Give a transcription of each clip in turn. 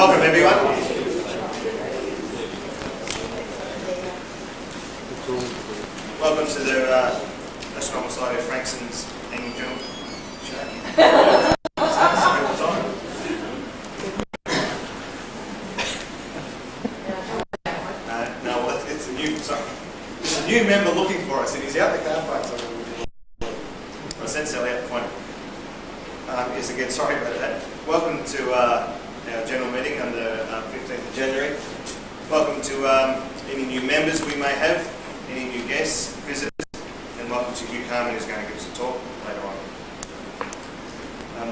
Welcome everyone. Welcome to the Astronomical Society of Frankston's annual general show. No, well, it's a new member looking for us, and he's out the car park. I sent Sally out the point. Yes, again, sorry about that. Welcome to our general meeting on the 15th of January. Welcome to any new members we may have, any new guests, visitors, and welcome to Hugh Carman, who's going to give us a talk later on.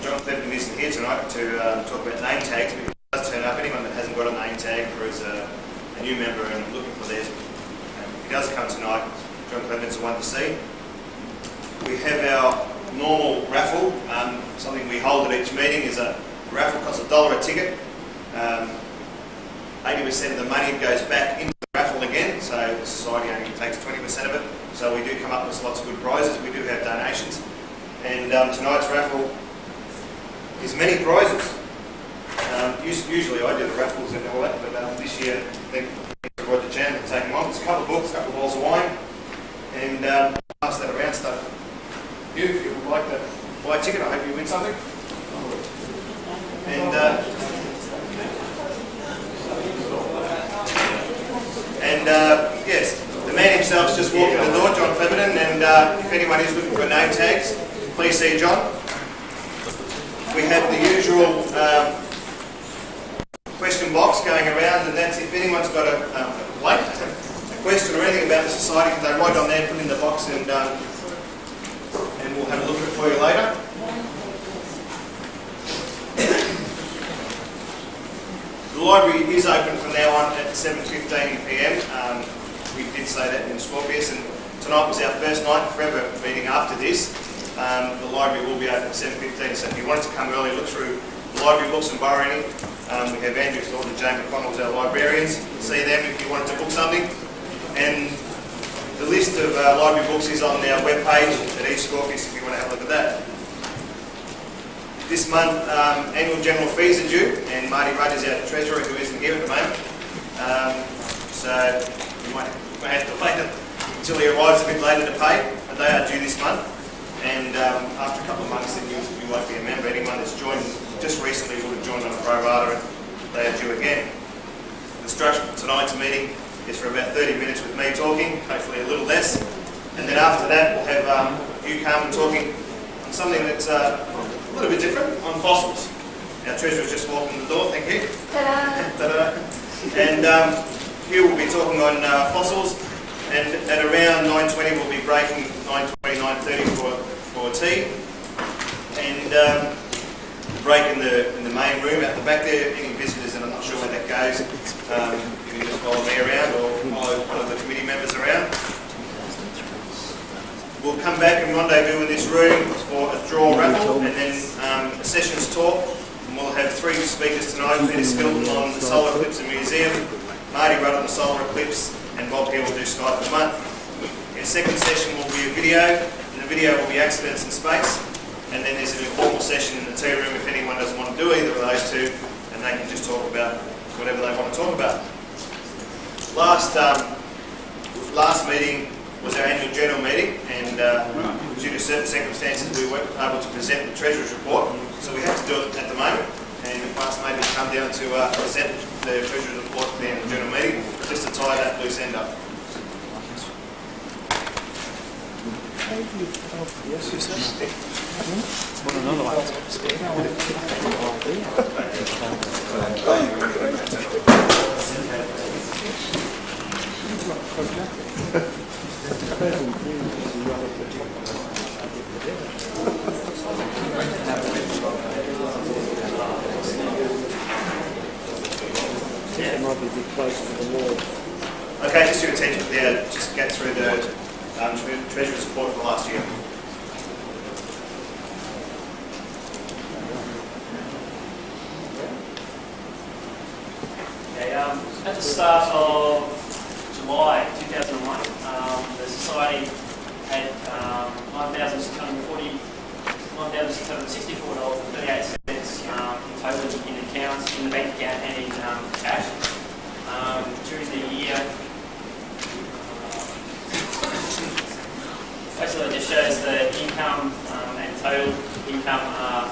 John Cleveland isn't here tonight to talk about name tags, but he does turn up. Anyone that hasn't got a name tag or is a new member and looking for theirs, if he does come tonight, John Cleveland's the one to see. We have our normal raffle. Something we hold at each meeting is a raffle, costs $1 a ticket. 80% of the money goes back into the raffle again, so the society only takes 20% of it. So we do come up with lots of good prizes. We do have donations, and tonight's raffle is many prizes. Usually I do the raffles and all that, but this year I think Roger Chandler taking on. There's a couple of books, a couple of bottles of wine, and pass that around stuff. You, if you would like to buy a ticket, I hope you win something. And yes, the man himself's just walking the door, John Cleveland, and if anyone is looking for name tags, please see John. We have the usual question box going around, and that's if anyone's got a question or anything about the society, they write on there, put it in the box, and we'll have a look at it for you later. The library is open from now on at 7:15 p.m. We did say that in Scorpius, and tonight was our first night forever meeting after this. The library will be open at 7:15, so if you wanted to come early, look through the library books and borrow any. We have Andrew Thornton and Jane McConnell as our librarians. See them if you wanted to book something. And the list of library books is on our webpage at each Scorpius if you want to have a look at that. This month, annual general fees are due, and Marty Rudd is our treasurer who isn't here at the moment. So you might have to wait until he arrives a bit later to pay, but they are due this month. And after a couple of months, then you won't be a member. Anyone that's joined just recently would have joined on a pro rata, and they are due again. The structure for tonight's meeting is for about 30 minutes with me talking, hopefully a little less. And then after that, we'll have Hugh Carman talking on something that's a little bit different, on fossils. Our treasurer's just walked in the door, thank you. Ta-da! Ta-da! And Hugh will be talking on fossils, and at around 9:20 we'll be breaking 9:20, 9:30 for tea. And break in the main room out the back there. Any visitors, and I'm not sure where that goes, you can just follow me around or follow one of the committee members around. We'll come back and rendezvous in this room for a draw raffle, and then a sessions talk. And we'll have three speakers tonight: Peter Skilton on the solar eclipse and museum, Marty Rudd on the solar eclipse, and Bob here will do Sky for the month. The second session will be a video, and the video will be accidents in space. And then there's an informal session in the tea room if anyone doesn't want to do either of those two, and they can just talk about whatever they want to talk about. Last meeting was our annual general meeting, and due to certain circumstances we weren't able to present the Treasurer's report, so we have to do it at the moment. And if asked maybe to come down to present the Treasurer's report for the annual general meeting, just to tie that loose end up. Yes, you said. What another one? It might be a bit close to the wall. Okay, just your attention there. Just get through the Treasurer's report for last year. Okay, at the start of July 2001, the Society had $9,664.38 in total in accounts, in the bank account and in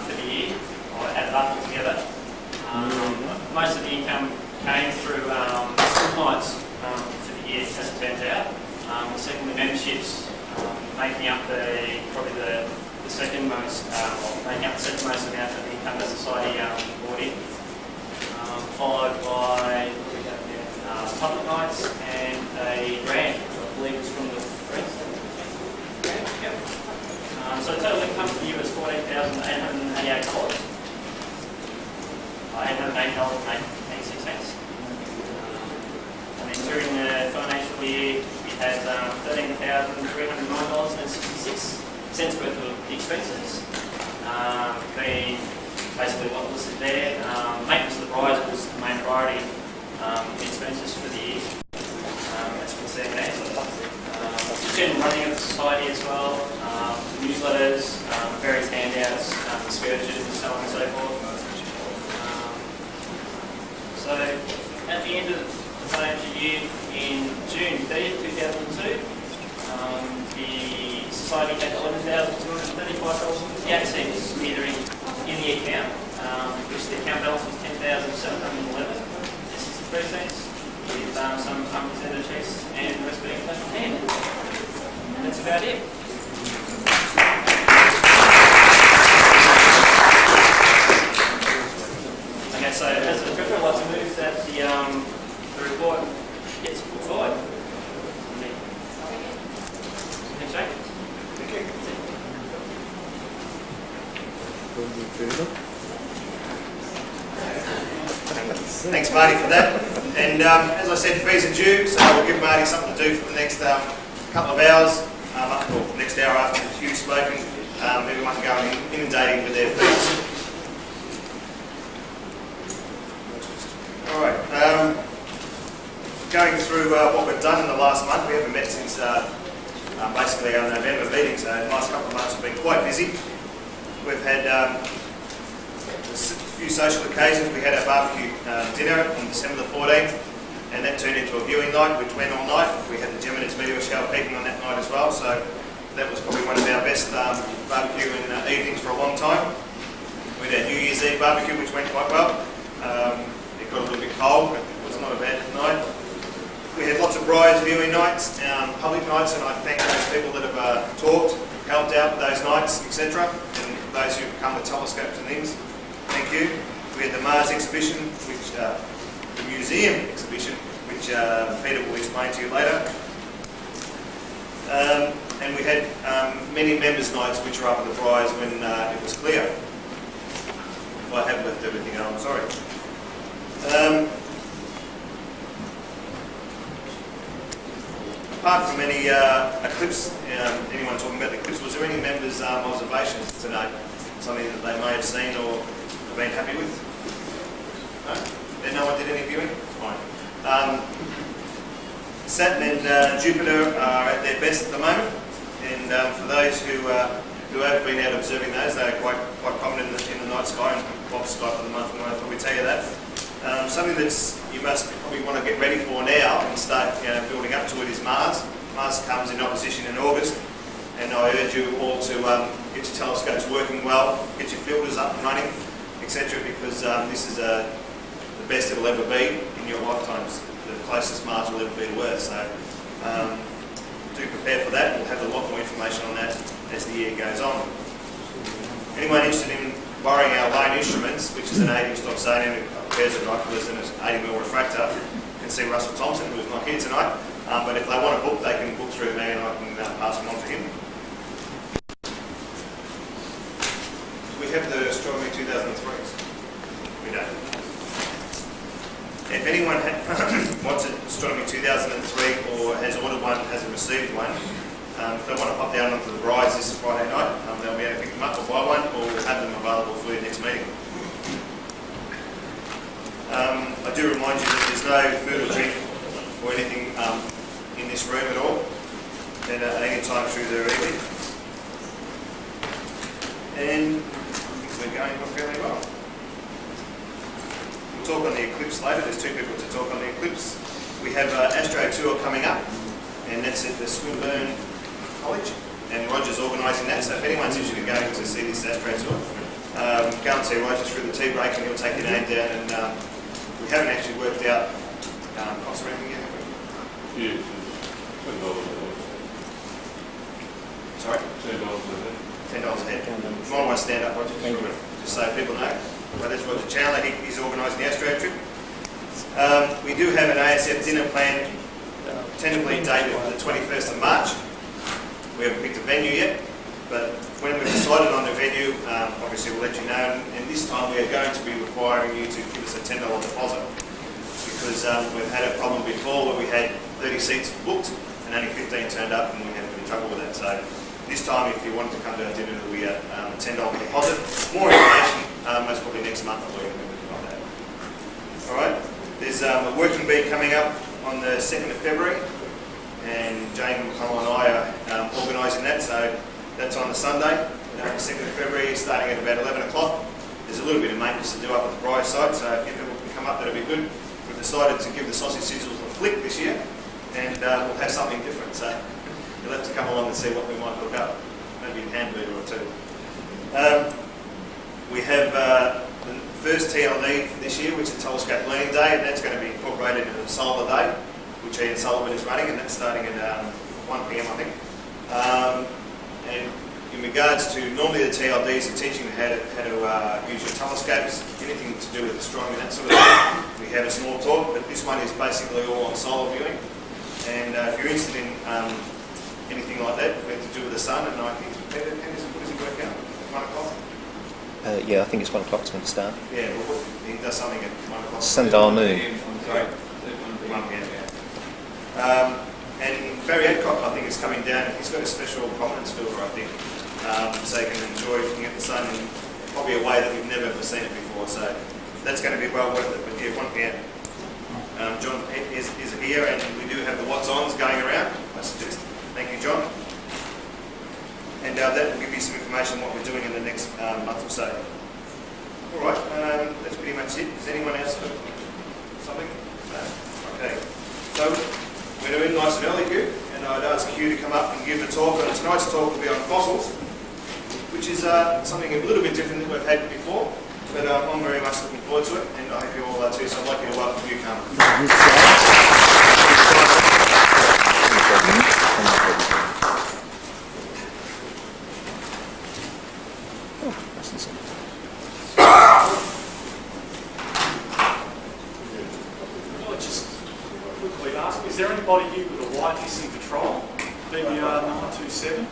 for the year, or added up altogether. Most of the income came through school nights for the year, as it turns out. Secondly, memberships making up probably the second most, making up the second most amount of the income the society brought in. Followed by public nights and a grant, which I believe was from the Friends. Yep. So the total income for the year was $14,888. $808.86. And then during the financial year, we had $13,309.66 worth of expenses. Being basically what was listed there. Maintenance of the brides was the main priority expenses for the year, as you can see there. General running of the society as well, newsletters, various handouts, excursions, and so on and so forth. So at the end of the financial year in June 30th, 2002, the society had $11,235.58 either in the account, which the account balance was $10,711.63, with some unpresented checks and the rest being cash on hand. And that's about it. Okay, so as a director, I'd like to move that the report gets put forward. Thanks, Jake. Thank you. Thanks, Marty, for that. And as I said, fees are due, so we'll give Marty something to do for the next couple of hours, or next hour after Hugh's spoken. Everyone can go and inundating with their fees. All right. Going through what we've done in the last month, we haven't met since basically our November meeting, so the last couple of months have been quite busy. We've had a few social occasions. We had our barbecue dinner on December the 14th, and that turned into a viewing night, which went all night. We had the Geminids meteor shower peaking on that night as well, so that was probably one of our best barbecue evenings for a long time. We had our New Year's Eve barbecue, which went quite well. It got a little bit cold, but it was not a bad night. We had lots of brides viewing nights, public nights, and I thank those people that have talked, helped out with those nights, etc. And those who've come with telescopes and things, thank you. We had the Mars exhibition, which the museum exhibition, which Peter will explain to you later. And we had many members' nights, which are up at the prize when it was clear. If I have left everything out, I'm sorry. Apart from any eclipse, anyone talking about the eclipse, was there any members' observations tonight? Something that they may have seen or have been happy with? No? Then no one did any viewing? Fine. Saturn and Jupiter are at their best at the moment, and for those who have been out observing those, they are quite prominent in the night sky, and Bob's sky for the month, and I'll probably tell you that. Something that's you must probably want to get ready for now and start building up to it is Mars. Mars comes in opposition in August, and I urge you all to get your telescopes working well, get your filters up and running, etc. because this is the best it'll ever be in your lifetimes. The closest Mars will ever be to Earth. So do prepare for that. We'll have a lot more information on that as the year goes on. Anyone interested in borrowing our lane instruments, which is an 8-inch Dobsonian, pairs of binoculars and an 80mm refractor, you can see Russell Thompson, who's not here tonight. But if they want a book, they can book through me and I can pass them on to him. We have the Astronomy 2003s. We don't. If anyone wants an Astronomy 2003 or has ordered one, hasn't received one, if they want to pop down onto the brides this Friday night, they'll be able to pick them up or buy one, or we'll have them available for your next meeting. I do remind you that there's no food or drink or anything in this room at all, and at any time through the evening. And I think we're going fairly well. We'll talk on the eclipse later. There's two people to talk on the eclipse. We have Astro Tour coming up, and that's at the Swinburne College, and Roger's organising that. So if anyone's interested in going to see this Astro Tour, sign to you, right, just through the tea break, and he'll take your name down. And we haven't actually worked out cost or anything yet, have we? Yeah, $10 a head. Sorry? $10 a head. $10 a head. Might want to stand up, Roger, just so people know. Well, that's Roger Chandler, he's organising the Astro trip. We do have an ASF dinner planned, tentatively dated for the 21st of March. We haven't picked a venue yet, but when we've decided on the venue, obviously we'll let you know. And this time we are going to be requiring you to give us a $10 deposit, because we've had a problem before where we had 30 seats booked and only 15 turned up, and we had a bit of trouble with that. So this time, if you want to come to our dinner, it'll be a $10 deposit. More information, most probably next month for you. All right. There's a working bee coming up on the 2nd of February, and Jane McConnell and I are organising that. So that's on the Sunday, 2nd of February, starting at about 11 o'clock. There's a little bit of maintenance to do up at the Bryce site, so if people can come up, that'll be good. We've decided to give the sausage sizzles a flick this year, and we'll have something different. So you'll have to come along and see what we might cook up. Maybe a hamburger or two. We have the first TLD for this year, which is Telescope Learning Day, and that's going to be incorporated into the Solar Day, which Ian Sullivan is running, and that's starting at 1 p.m, I think. And in regards to, normally the TLDs are teaching you how to use your telescopes, anything to do with astronomy and that sort of thing. We have a small talk, but this one is basically all on solar viewing. And if you're interested in anything like that, we have to do with the sun, and I think, Peter, what does he work out? 1 o'clock? Yeah, I think it's 1 o'clock when to start. Yeah, well, he does something at 1 o'clock. Sundial moon. Sorry, 1 p.m. And Barry Adcock, I think, is coming down, and he's got a special prominence filter, I think, so you can enjoy looking at the sun in probably a way that we've never ever seen it before. So that's going to be well worth it. But yeah, 1 p.m. John is here, and we do have the what's-ons going around, I suggest. Thank you, John. And that will give you some information on what we're doing in the next month or so. All right, that's pretty much it. Does anyone else have something? No? Okay. So we're doing nice and early, Hugh, and I'd ask Hugh to come up and give the talk. And tonight's talk will be on fossils, which is something a little bit different than we've had before, but I'm very much looking forward to it, and I hope you all are too. So I'd like you to welcome Hugh Carman. Is there anybody here with a white missing patrol? BBR 927?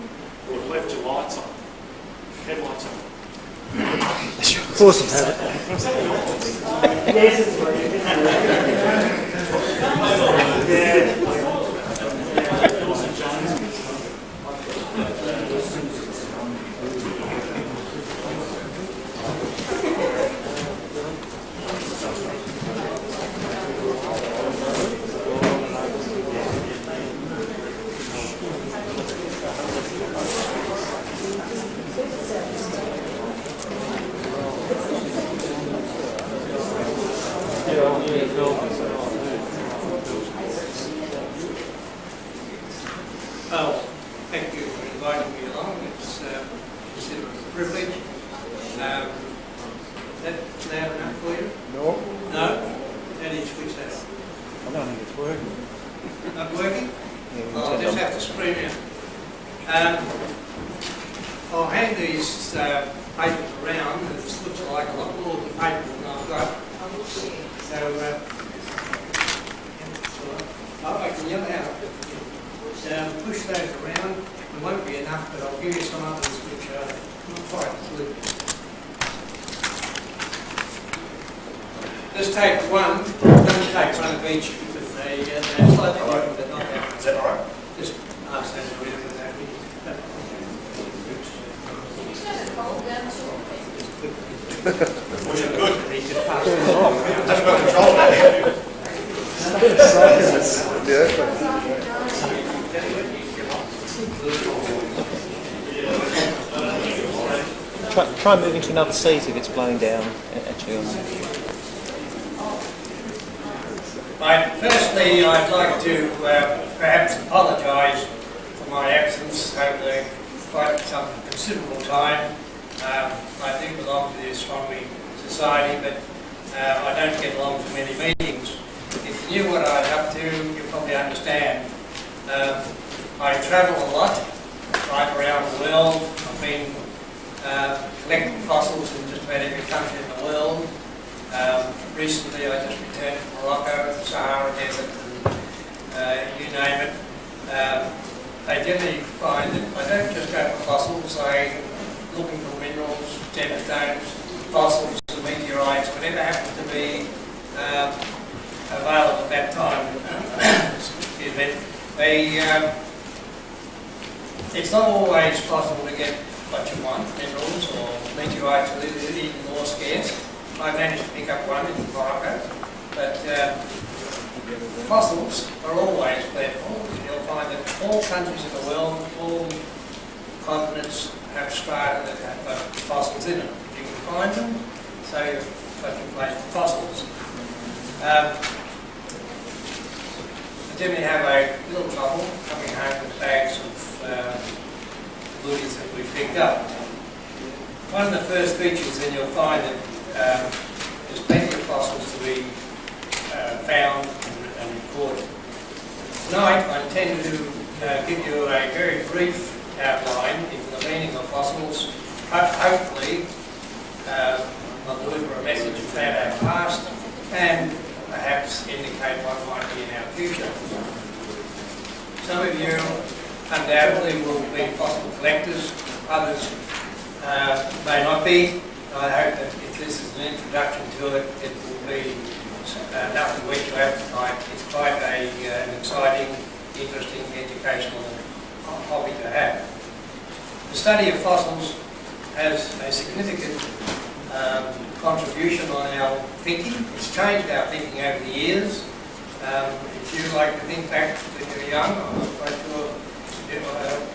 You've left your lights on. Headlights on. Of course it's have it. Yes, it's Oh, thank you for inviting me along. It's a privilege. That loud enough for you? No. No? How do you switch that on? I don't think it's working. Not working? Yeah, I'll just have to scream out. I'll hand these papers around. It looks like a lot more than paper than I've got. So, I can yell out. Push those around. It won't be enough, but I'll give you some others which are not quite good. Just take one. Don't take one of each because they're slightly different, but not that much. Is that all right? Just pass those around with that. Which is good. He just passed it around. I've got control of that. Try moving to another seat if it's blowing down. Actually, Right, firstly, I'd like to perhaps apologise for my absence over quite some considerable time. I do belong to the Astronomy Society, but I don't get along to many meetings. If you knew what I'm up to, you probably understand. I travel a lot, right around the world. I've been collecting fossils in just about every country in the world. Recently I just returned from Morocco, the Sahara Desert, and you name it. I generally find that I don't just go for fossils, I'm looking for minerals, gemstones, fossils, and meteorites, whatever happens to be available at that time. Excuse me. It's not always possible to get what you want, minerals or meteorites are even more scarce. I managed to pick up one in Morocco, but fossils are always plentiful. You'll find that all countries in the world, all continents have strata that have fossils in them. You can find them, so you've got your place for fossils. I generally have a little trouble coming home with bags of goodies that we've picked up. One of the first features, then you'll find that there's plenty of fossils to be found and recorded. Tonight I intend to give you a very brief outline into the meaning of fossils. Hopefully I'll deliver a message about our past and perhaps indicate what might be in our future. Some of you undoubtedly will be fossil collectors, others may not be. I hope that if this is an introduction to it, it will be nothing whet your appetite. It's quite an exciting, interesting, educational hobby to have. The study of fossils has a significant contribution on our thinking. It's changed our thinking over the years. If you like to think back when you're young, I'm not quite sure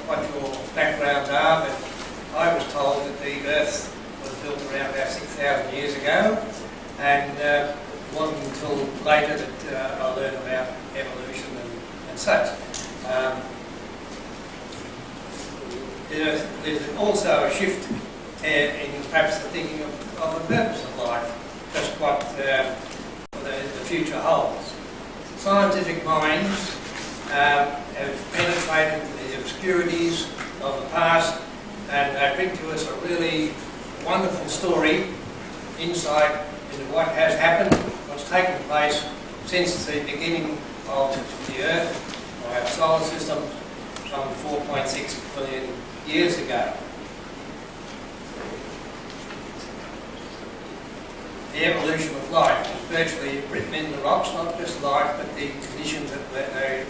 what your backgrounds are, but I was told that the Earth was built around about 6,000 years ago, and it wasn't until later that I learned about evolution and such. There's also a shift in perhaps the thinking of the purpose of life, just what the future holds. Scientific minds have penetrated the obscurities of the past, and they bring to us a really wonderful story, insight into what has happened, what's taken place since the beginning of the Earth, or our solar system, some 4.6 billion years ago. The evolution of life is virtually written in the rocks, not just life, but the conditions that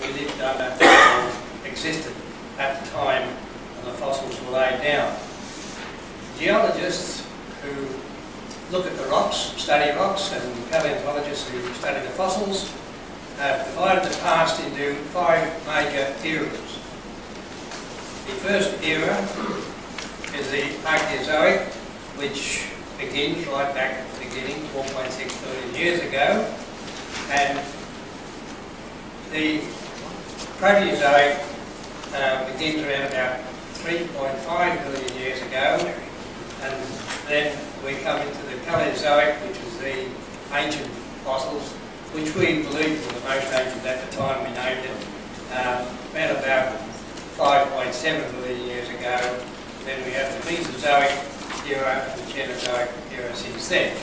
we lived under or existed at the time when the fossils were laid down. Geologists who look at the rocks, study rocks, and paleontologists who study the fossils have divided the past into 5 major eras. The first era is the Archaeozoic, which begins right back at the beginning, 4.6 billion years ago, and the Proterozoic begins around about 3.5 billion years ago, and then we come into the Paleozoic, which is the ancient fossils, which we believe were the most ancient at the time we named it, around about 5.7 billion years ago. Then we have the Mesozoic era and the Cenozoic era since then.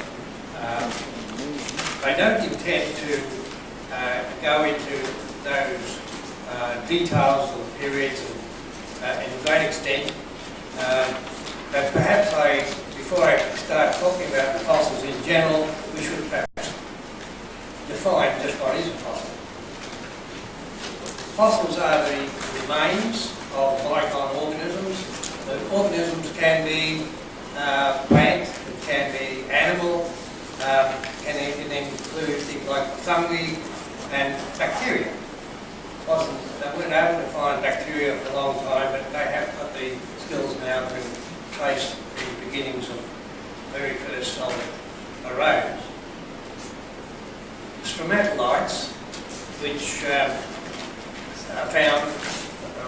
I don't intend to go into those details of periods in great extent, but perhaps before I start talking about the fossils in general, we should perhaps define just what is a fossil. Fossils are the remains of bygone organisms. The organisms can be plant, it can be animal, can even include things like fungi and bacteria. They weren't able to find bacteria for a long time, but they have got the skills now to trace the beginnings of very first solid arose. Stromatolites, which are found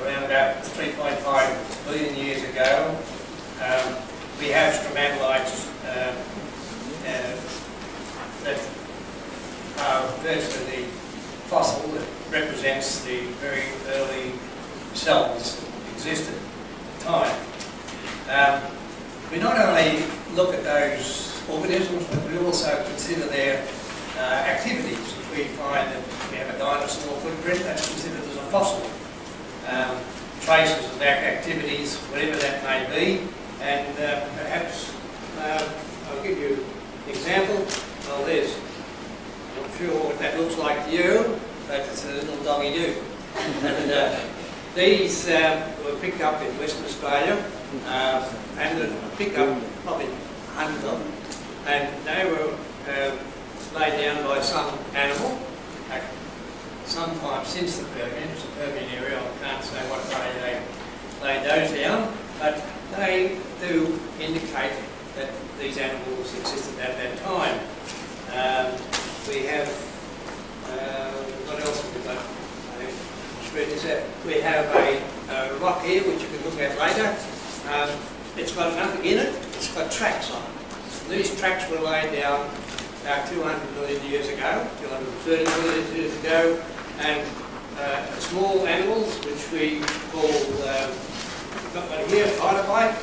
around about 3.5 billion years ago, we have stromatolites that are virtually the fossil that represents the very early cells that existed at the time. We not only look at those organisms, but we also consider their activities. If we find that we have a dinosaur footprint, that's considered as a fossil. Traces of their activities, whatever that may be, and perhaps I'll give you an example. Well, there's, I'm not sure what that looks like to you, but it's a little doggy-doo. And these were picked up in Western Australia, and picked up probably 100 of them, and they were laid down by some animal sometime since the Permian. It's the Permian area. I can't say what day they laid those down, but they do indicate that these animals existed at that time. We have, what else have we got? Spread this out. We have a rock here which you can look at later. It's got nothing in it, it's got tracks on it. These tracks were laid down about 200 million years ago, 230 million years ago, and small animals, which we call, got one here, trilobite.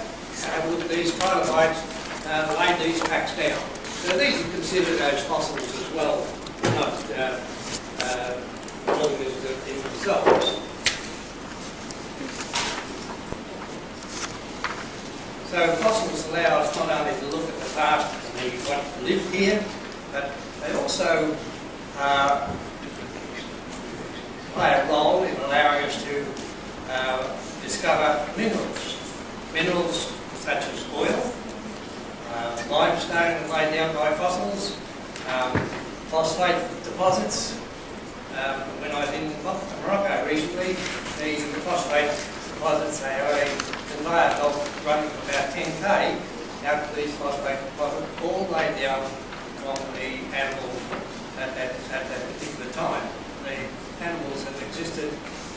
Have a look at these trilobites, laid these tracks down. So these are considered as fossils as well, not organisms in themselves. So fossils allow us not only to look at the past and what lived here, but they also play a role in allowing us to discover minerals. Minerals such as oil, limestone laid down by fossils, phosphate deposits. When I was in Morocco recently, the phosphate deposits, they have a conveyor belt running about 10k out to these phosphate deposits, all laid down on the animals at that particular time. The animals that existed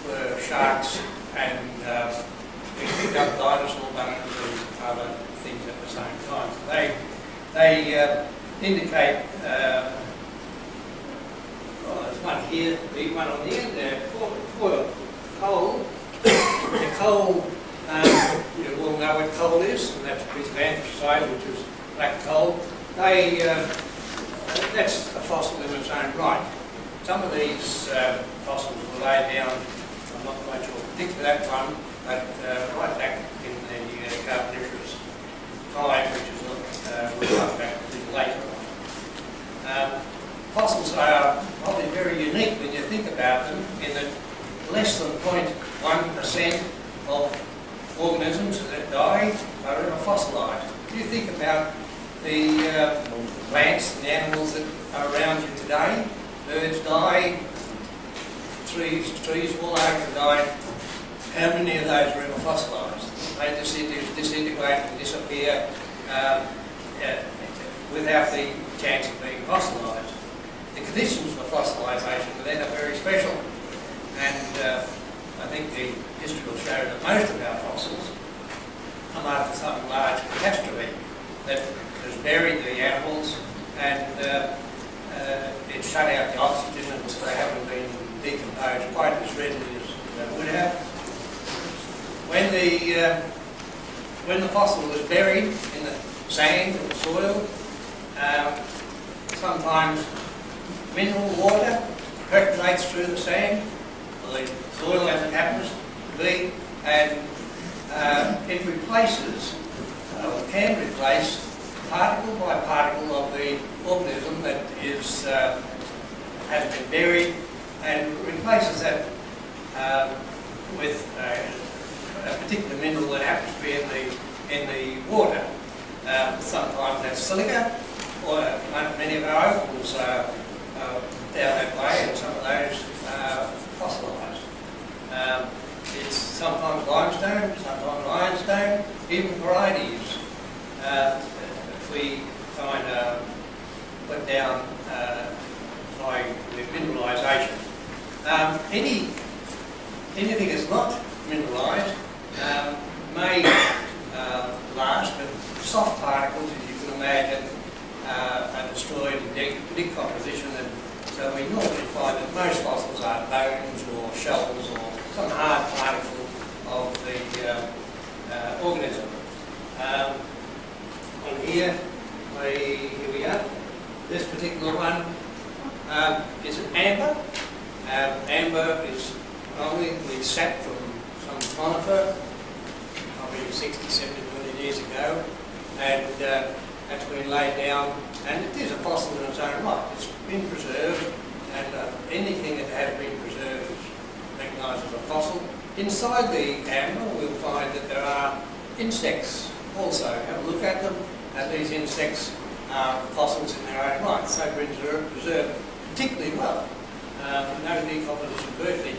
were sharks, and we picked up dinosaur bones and other things at the same time. So they indicate, there's one here, the one on the end there, coal. The coal, you all know what coal is, and that's a piece of anthracite, which is black coal. That's a fossil in its own right. Some of these fossils were laid down, I'm not quite sure particularly that one, but right back in the Carboniferous time, which is we'll come back to later on. Fossils are probably very unique when you think about them, in that less than 0.1% of organisms that die are ever fossilized. If you think about the plants and the animals that are around you today, birds die, trees fall over and die. How many of those are ever fossilised? They disintegrate and disappear without the chance of being fossilised. The conditions for fossilisation then are very special, and I think the history will show that most of our fossils come after some large catastrophe that has buried the animals, and it shut out the oxygen, and so they haven't been decomposed quite as readily as they would have. When the fossil is buried in the sand or the soil, sometimes mineral water percolates through the sand, or the soil as it happens to be, and it replaces, or can replace, particle by particle of the organism that is has been buried, and replaces that with a particular mineral that happens to be in the water. Sometimes that's silica, or many of our opals are down that way, and some of those are fossilised. It's sometimes limestone, sometimes ironstone, even varieties. We find put down by the mineralisation. Anything that's not mineralised may last, but soft particles, as you can imagine, are destroyed in decomposition, and so we normally find that most fossils are bones or shells or some hard particle of the organism. On here we are. This particular one is an amber. Amber is normally the sap from some conifer, probably 60, 70 million years ago, and that's been laid down, and it is a fossil in its own right. It's been preserved, and anything that has been preserved is recognised as a fossil. Inside the amber, we'll find that there are insects also. Have a look at them, and these insects are fossils in their own right, so preserved particularly well. No decomposition virtually.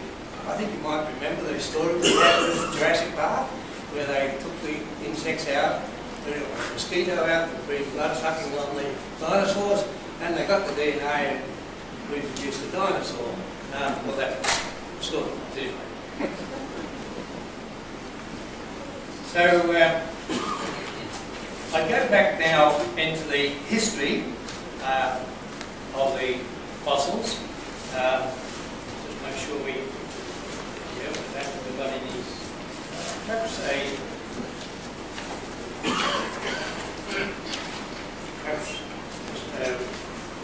I think you might remember the story we had with Jurassic Park, where they took the insects out, threw a mosquito out, and been blood sucking on the dinosaurs, and they got the DNA and reproduced the dinosaur. Well, that's the story, anyway. So, I go back now into the history of the fossils. Just make sure we deal with that. We've got any, perhaps if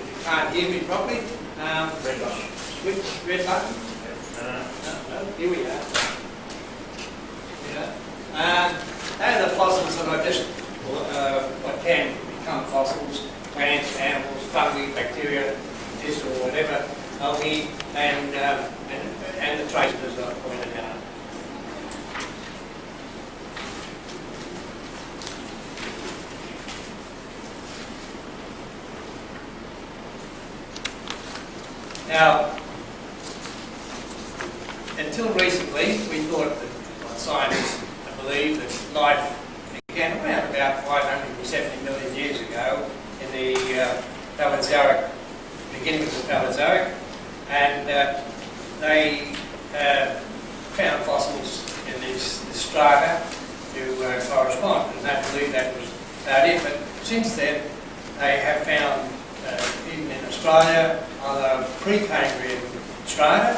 you can't hear me properly, red button. Switch red button. No, here we are. And the fossils that are just what can become fossils, plants, animals, fungi, bacteria, this or whatever, algae, and the traces as I pointed out. Now, until recently, we thought that scientists believed that life began around about 570 million years ago in the Paleozoic, beginning of the Paleozoic, and they found fossils in this strata to correspond, and they believed that was about it. But since then, they have found, even in Australia, other pre-Cambrian strata.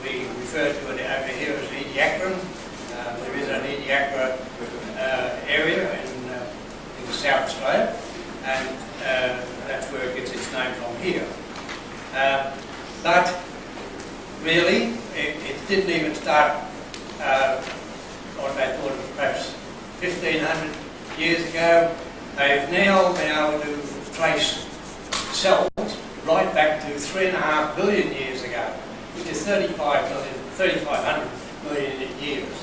We refer to it over here as Ediacaran. There is an Ediacara area in South Australia, and that's where it gets its name from here. But really, it didn't even start what they thought was perhaps 1,500 years ago. They've now been able to trace cells right back to 3.5 billion years ago, which is 3,500 million years.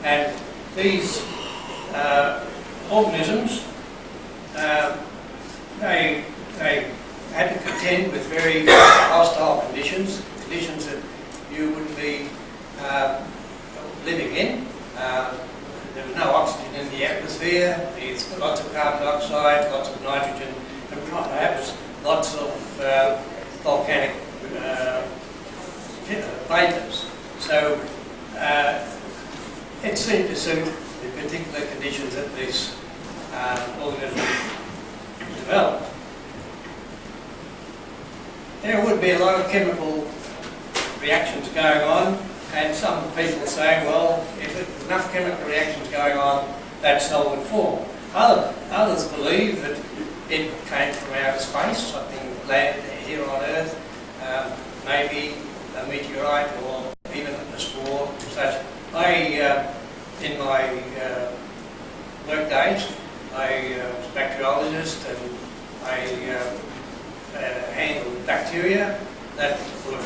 And these organisms, they had to contend with very hostile conditions that you wouldn't be living in. There was no oxygen in the atmosphere. It's got lots of carbon dioxide, lots of nitrogen, and perhaps lots of volcanic vapours. So it seemed to suit the particular conditions that this organism developed. There would be a lot of chemical reactions going on, and some people say, well, if there's enough chemical reactions going on, that cell would form. Others believe that it came from outer space, something landed here on Earth, maybe a meteorite or even a spore, such. In my work days, I was a bacteriologist, and I handled bacteria that were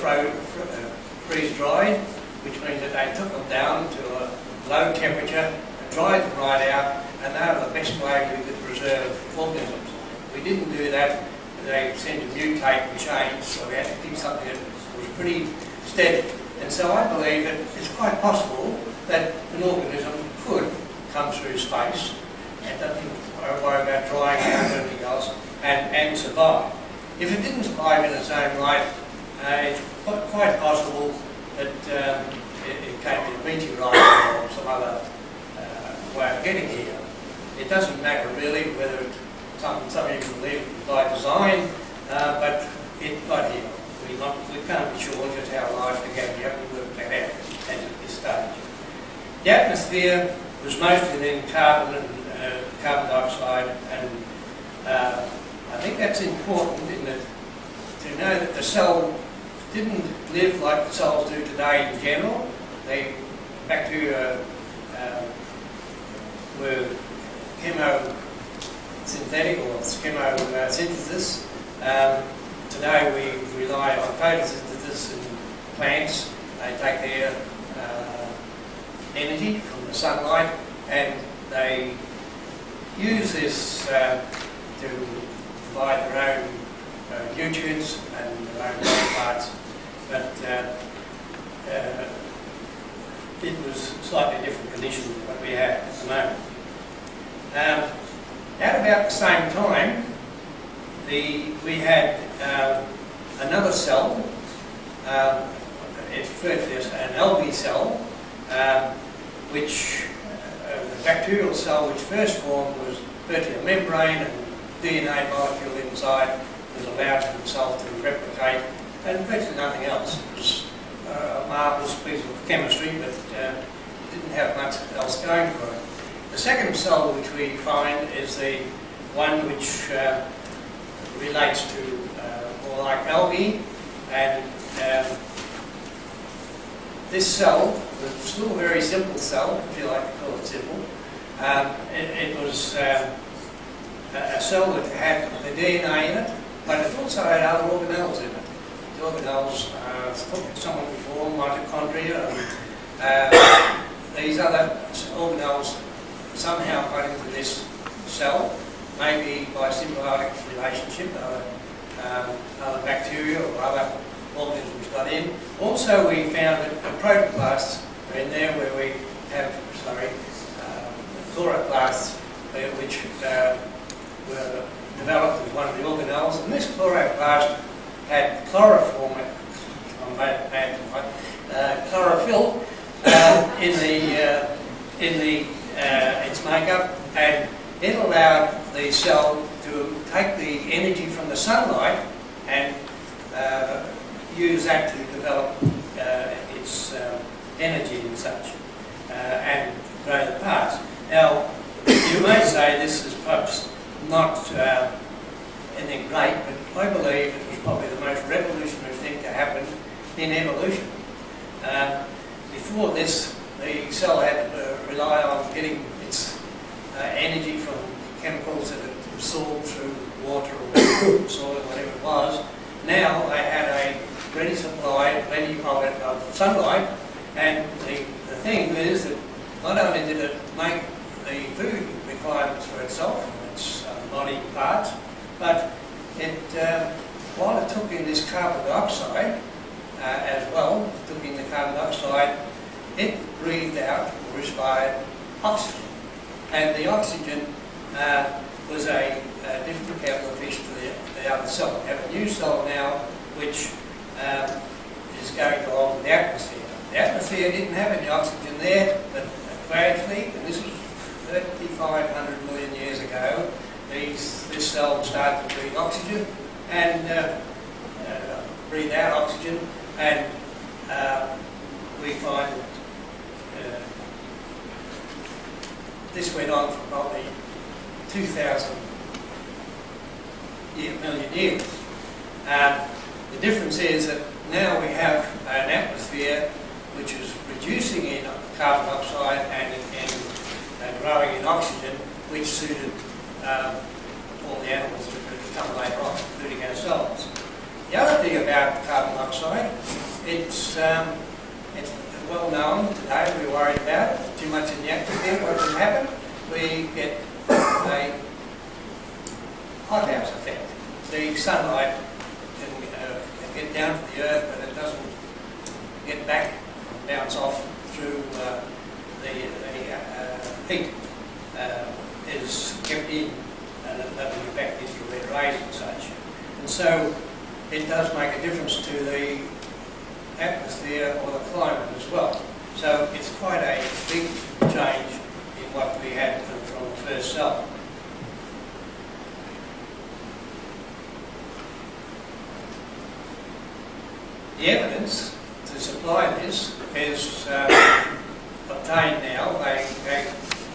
freeze-dried, which means that they took them down to a low temperature and dried them right out, and they were the best way we could preserve organisms. We didn't do that. They seemed to mutate and change, so we had to keep something that was pretty steady. And so I believe that it's quite possible that an organism could come through space and doesn't worry about drying out or anything else and survive. If it didn't survive in its own right, it's quite possible that it came in a meteorite or some other way of getting here. It doesn't matter really whether some people believe it by design, but it got here. We can't be sure just how large the gap. We haven't worked that out at this stage. The atmosphere was mostly then carbon and carbon dioxide, and I think that's important in that to know that the cell didn't live like the cells do today in general. The bacteria were chemosynthetic or chemosynthesis. Today we rely on photosynthesis in plants. They take their energy from the sunlight and they use this to provide their own nutrients and their own body parts. But it was slightly different conditions than what we have at the moment. At about the same time, we had another cell. It's referred to as an algae cell, which the bacterial cell which first formed was virtually a membrane, and DNA molecule inside was allowed to itself to replicate, and virtually nothing else. It was a marvellous piece of chemistry, but it didn't have much else going for it. The second cell which we find is the one which relates to more like algae, and this cell was still a very simple cell, if you like to call it simple. It was a cell that had the DNA in it, but it also had other organelles in it. The organelles, someone before, mitochondria, and these other organelles somehow got into this cell, maybe by symbiotic relationship, other bacteria or other organisms got in. Also, we found that the protoplasts are in there, where we have, chloroplasts, which were developed as one of the organelles. And this chloroplast had chlorophyll in its makeup, and it allowed the cell to take the energy from the sunlight and use that to develop its energy and such, and grow the parts. Now, you may say this is perhaps not anything great, but I believe it was probably the most revolutionary thing to happen in evolution. Before this, the cell had to rely on getting its energy from chemicals that it absorbed through water or soil, whatever it was. Now they had a ready supply, plenty of it, of sunlight, and the thing is that not only did it make the food requirements for itself and its body parts, but it, while it took in this carbon dioxide as well, took in the carbon dioxide, it breathed out or respired oxygen. And the oxygen was a different kettle of fish to the other cell. We have a new cell now which is going along with the atmosphere. The atmosphere didn't have any oxygen there, but gradually, and this is 3,500 million years ago, this cell started to breathe oxygen and breathe out oxygen, and we find that this went on for probably 2,000 million years. The difference is that now we have an atmosphere which is reducing in carbon dioxide and growing in oxygen, which suited all the animals that would come later on, including ourselves. The other thing about carbon dioxide, it's well known today, we're worried about it, too much in the atmosphere. What can happen? We get a hothouse effect. The sunlight can get down to the earth, but it doesn't get back and bounce off through the heat. Is kept in, and it doesn't get back into red rays and such. And so it does make a difference to the atmosphere or the climate as well. So it's quite a big change in what we had from the first cell. The evidence to supply this is obtained now. They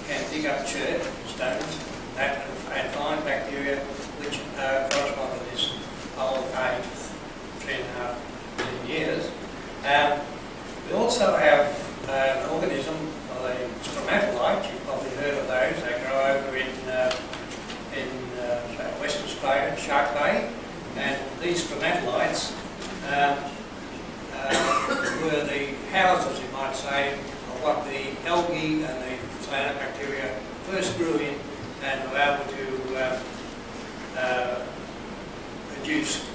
can dig up chert stones and find bacteria which correspond to this old age of 3.5 million years. We also have an organism, a stromatolite. You've probably heard of those. They grow over in Western Australia, Shark Bay, and these stromatolites were the houses, you might say, of what the algae and the cyanobacteria first grew in and were able to produce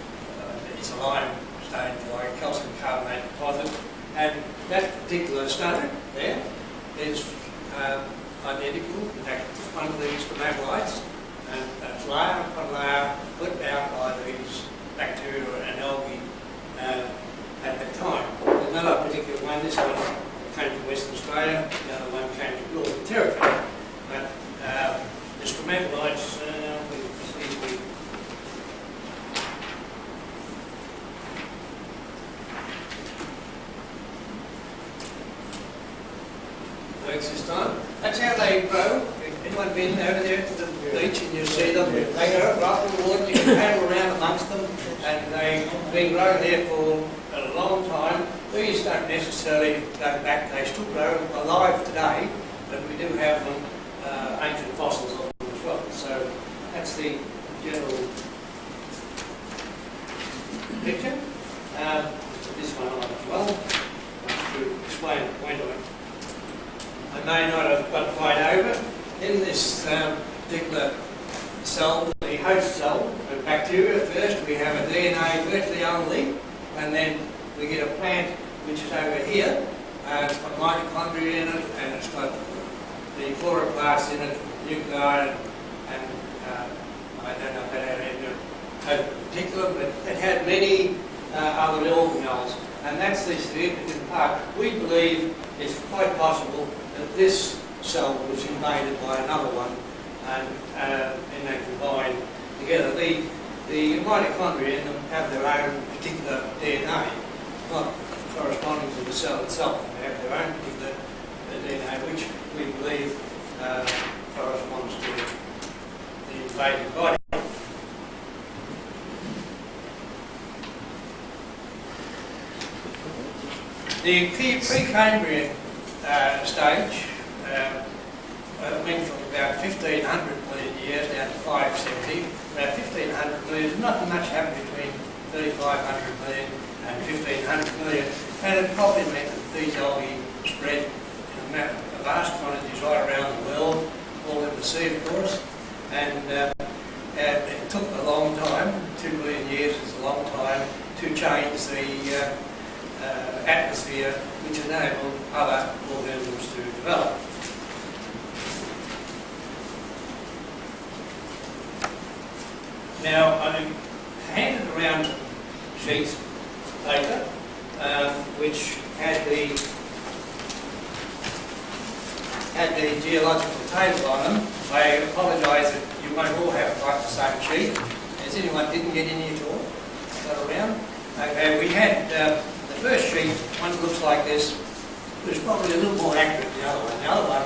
it's a limestone, like calcium carbonate deposit. And that particular stone there is identical, in fact, it's one of these stromatolites, and it's layer upon layer put out by these bacteria and algae at the time. There's another particular one, this one came from Western Australia, the other one came from Northern Territory. But the stromatolites, works this time. That's how they grow. Anyone been over there to the beach and you see them? They go right in the water, you can paddle around amongst them, and they've been growing there for a long time. These don't necessarily go back, they still grow alive today, but we do have them, ancient fossils of them as well. So that's the general picture. This one on as well, to explain the point of it. I may not have got quite over. In this particular cell, the host cell, the bacteria first, we have a DNA virtually only, and then we get a plant which is over here. It's got mitochondria in it, and it's got the chloroplasts in it, nuclei, and I don't know if that had any particular, but it had many other organelles, and that's the significant part. We believe it's quite possible that this cell was invaded by another one, and they combine together. The mitochondria in them have their own particular DNA, not corresponding to the cell itself. They have their own particular DNA, which we believe corresponds to the invaded body. The pre-Cambrian stage went from about 1,500 million years down to 570. About 1,500 million, not much happened between 3,500 million and 1,500 million, and it probably meant that these algae spread in vast quantities right around the world, all in the sea, of course, and it took a long time. 2 million years is a long time to change the atmosphere which enabled other organisms to develop. Now, I handed around sheets of paper which had the geological table on them. I apologise that you won't all have quite the same sheet. Has anyone didn't get any at all? Got around? Okay, we had the first sheet, one that looks like this, was probably a little more accurate than the other one. The other one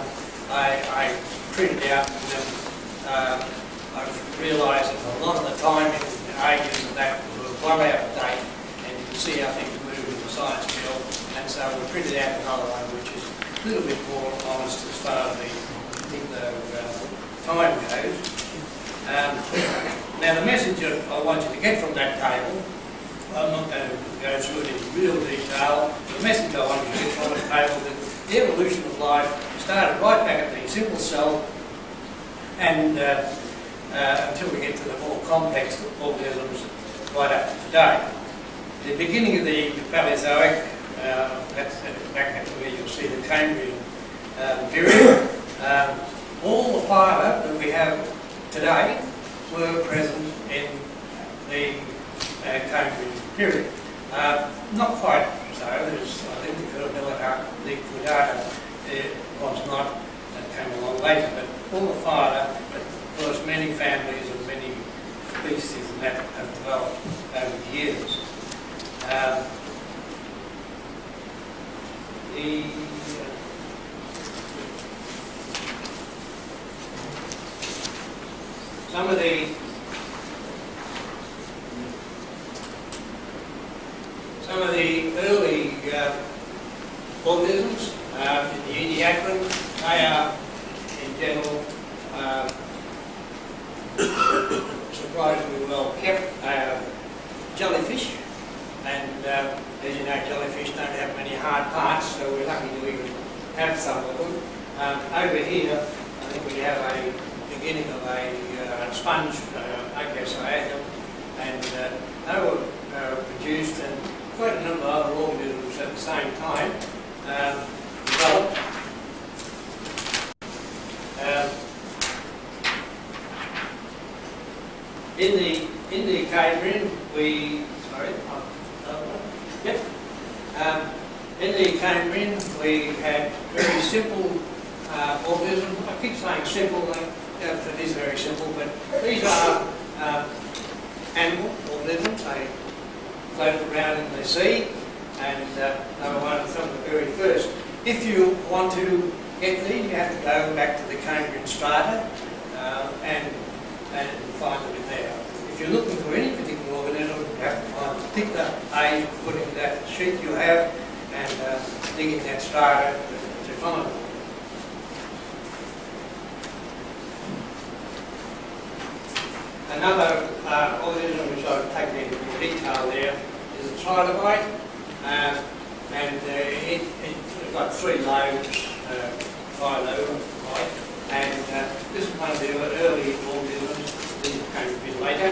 I printed out, and I've realised that a lot of the timing and ages of that were well out of date, and you can see how things move in the science field, and so we printed out another one which is a little bit more honest as far as the particular time goes. Now the message that I want you to get from that table, I'm not going to go through it in real detail. The message I want you to get from the table is that the evolution of life started right back at the simple cell, and until we get to the more complex organisms right up to today. The beginning of the Paleozoic, that's back at where you'll see the Cambrian period. All the phyla that we have today were present in the Cambrian period. Not quite so. I think the Koolymilka was not at came along later, but all the phyla, but of course many families and many species and that have developed over the years. Some of the early organisms in the Ediacaran, they are in general surprisingly well kept. They are jellyfish, and as you know, jellyfish don't have many hard parts, so we're lucky to even have some of them. Over here, I think we have a beginning of a sponge iocasatum, and they were produced, and quite a number of other organisms at the same time developed. In the Cambrian, in the Cambrian, we had very simple organisms. I keep saying simple, it is very simple, but these are animal organisms. They float around in the sea, and they were one of some of the very first. If you want to get these, you have to go back to the Cambrian strata and find them in there. If you're looking for any particular organism, you have to find a particular age, put in that sheet you have, and dig in that strata to find them. Another organism which I've taken into more detail there is a trilobite, and it's got 3 lobes, trilobite, and this is one of the early organisms. These came a bit later.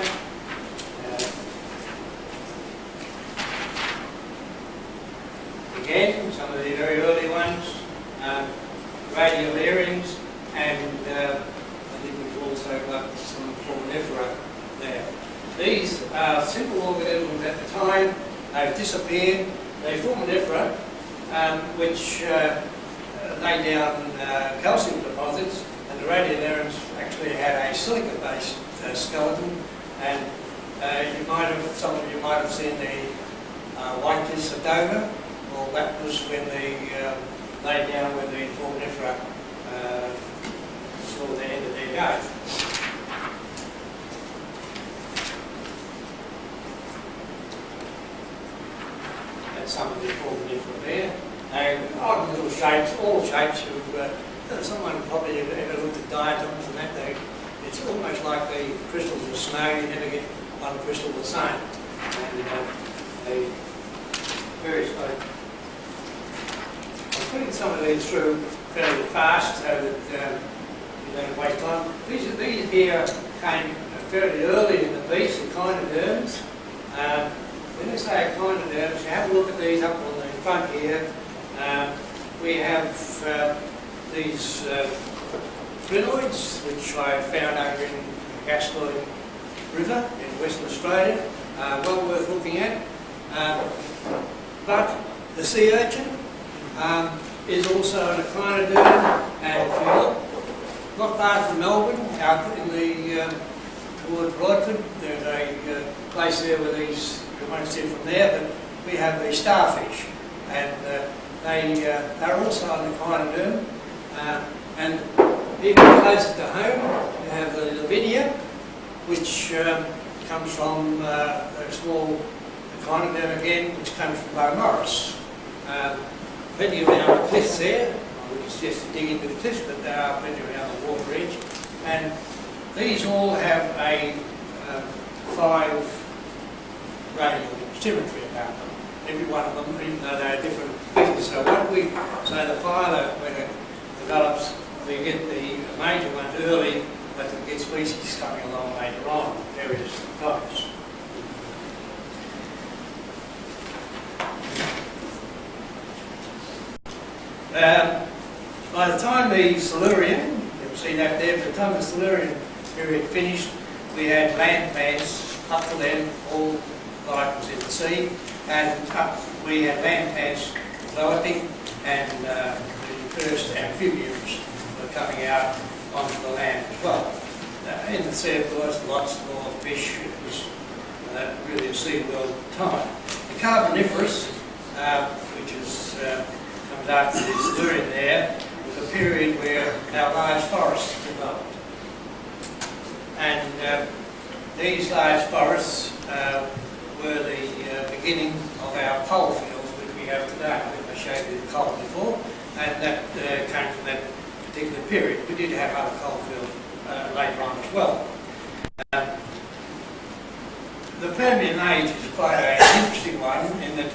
Again, some of the very early ones, radial earrings, and I think we've also got some foraminifera there. These are simple organisms at the time. They've disappeared. They're foraminifera, which lay down calcium deposits, and the radial earrings actually had a silica-based skeleton. And some of you might have seen the white cliffs of Dover. Well, that was when they lay down when the foraminifera saw the end of their go. That's some of the foraminifera there. Odd little shapes, all shapes. Someone probably ever looked at diatoms and that. It's almost like the crystals of snow. You never get one crystal the same. And they very slow. I'm putting some of these through fairly fast so that you don't waste time. These here came fairly early in the piece, the echinoderms. When we say echinoderms, you have a look at these up on the front here. We have these crinoids, which I found over in the Gascoyne River in Western Australia. Well worth looking at. But the sea urchin is also an echinoderm, and if you look not far from Melbourne, out in the towards Broadford, there's a place there where these, you won't see from there, but we have the starfish, and they're also an echinoderm. And even closer to home, you have the Lavinia, which comes from a small echinoderm again, which comes from Woomera. Plenty around the cliffs there. I would suggest to dig into the cliffs, but there are plenty around the water edge. And these all have a 5 radial symmetry about them. Every one of them, even though they're different species. So the phyla, when it develops, we get the major ones early, but we get species coming along later on, various types. By the time the Silurian, you'll see that there, by the time the Silurian period finished, we had land plants up to then, all life was in the sea, and we had land plants developing, and the first amphibians were coming out onto the land as well. In the sea, there was lots more fish. It was really a sea world at the time. The Carboniferous, which is, comes after this Silurian there, was a period where our large forests developed. And these large forests were the beginning of our coal fields, which we have today. I think I showed you the coal before, and that came from that particular period. We did have other coal fields later on as well. The Permian age is quite an interesting one in that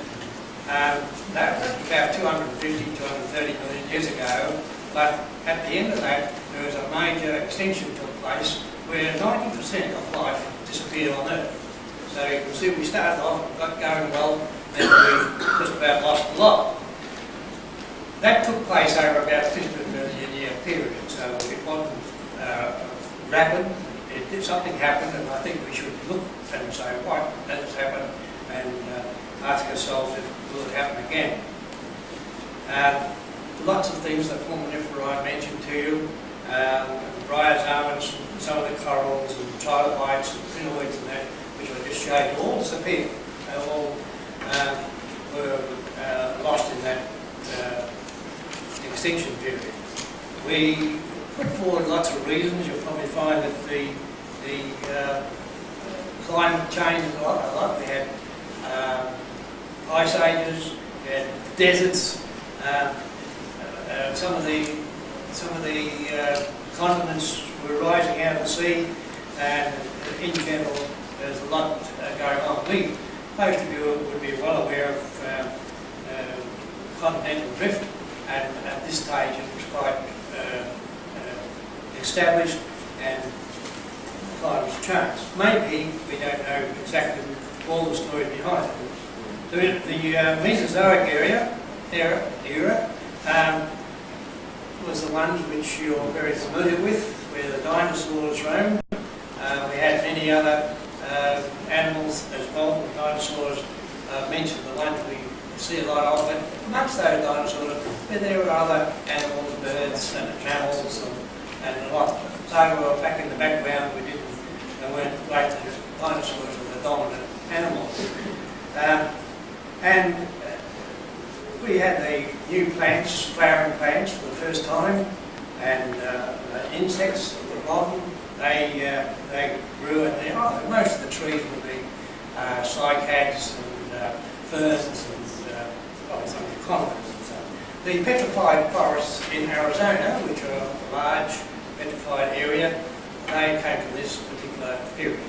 that was about 250, 230 million years ago, but at the end of that there was a major extinction took place where 90% of life disappeared on Earth. So you can see we started off, got going well, then we just about lost a lot. That took place over about a 50 million year period, so it wasn't rapid. Something happened, and I think we should look and say, why did this happen, and ask ourselves if it will happen again. Lots of things that Foraminifera I mentioned to you, bryozoans, some of the corals and trilobites and crinoids and that, which I just showed you, all disappeared. They all were lost in that extinction period. We put forward lots of reasons. You'll probably find that the climate changed a lot. We had ice ages, we had deserts. Some of the continents were rising out of the sea, and in general, there's a lot going on. Most of you would be well aware of continental drift, and at this stage it was quite established, and climate's changed. Maybe we don't know exactly all the story behind it. The Mesozoic era was the ones which you're very familiar with, where the dinosaurs roamed. We had many other animals as well. The dinosaurs mentioned the ones we see a lot of, but amongst those dinosaurs, there were other animals, birds and mammals and a lot. So back in the background, they weren't great. Dinosaurs were the dominant animal. And we had the new plants, flowering plants for the first time, and insects that were modern. They grew, and most of the trees would be cycads and ferns and some conifers and so on. The petrified forests in Arizona, which are a large petrified area, they came from this particular period.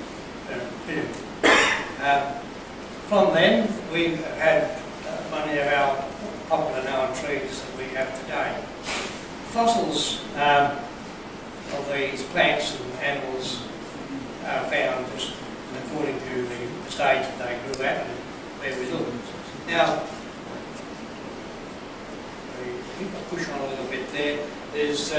From then, we've had many of our popular known trees that we have today. Fossils of these plants and animals are found just according to the stage that they grew at and where we look. Now, I think I'll push on a little bit there. There's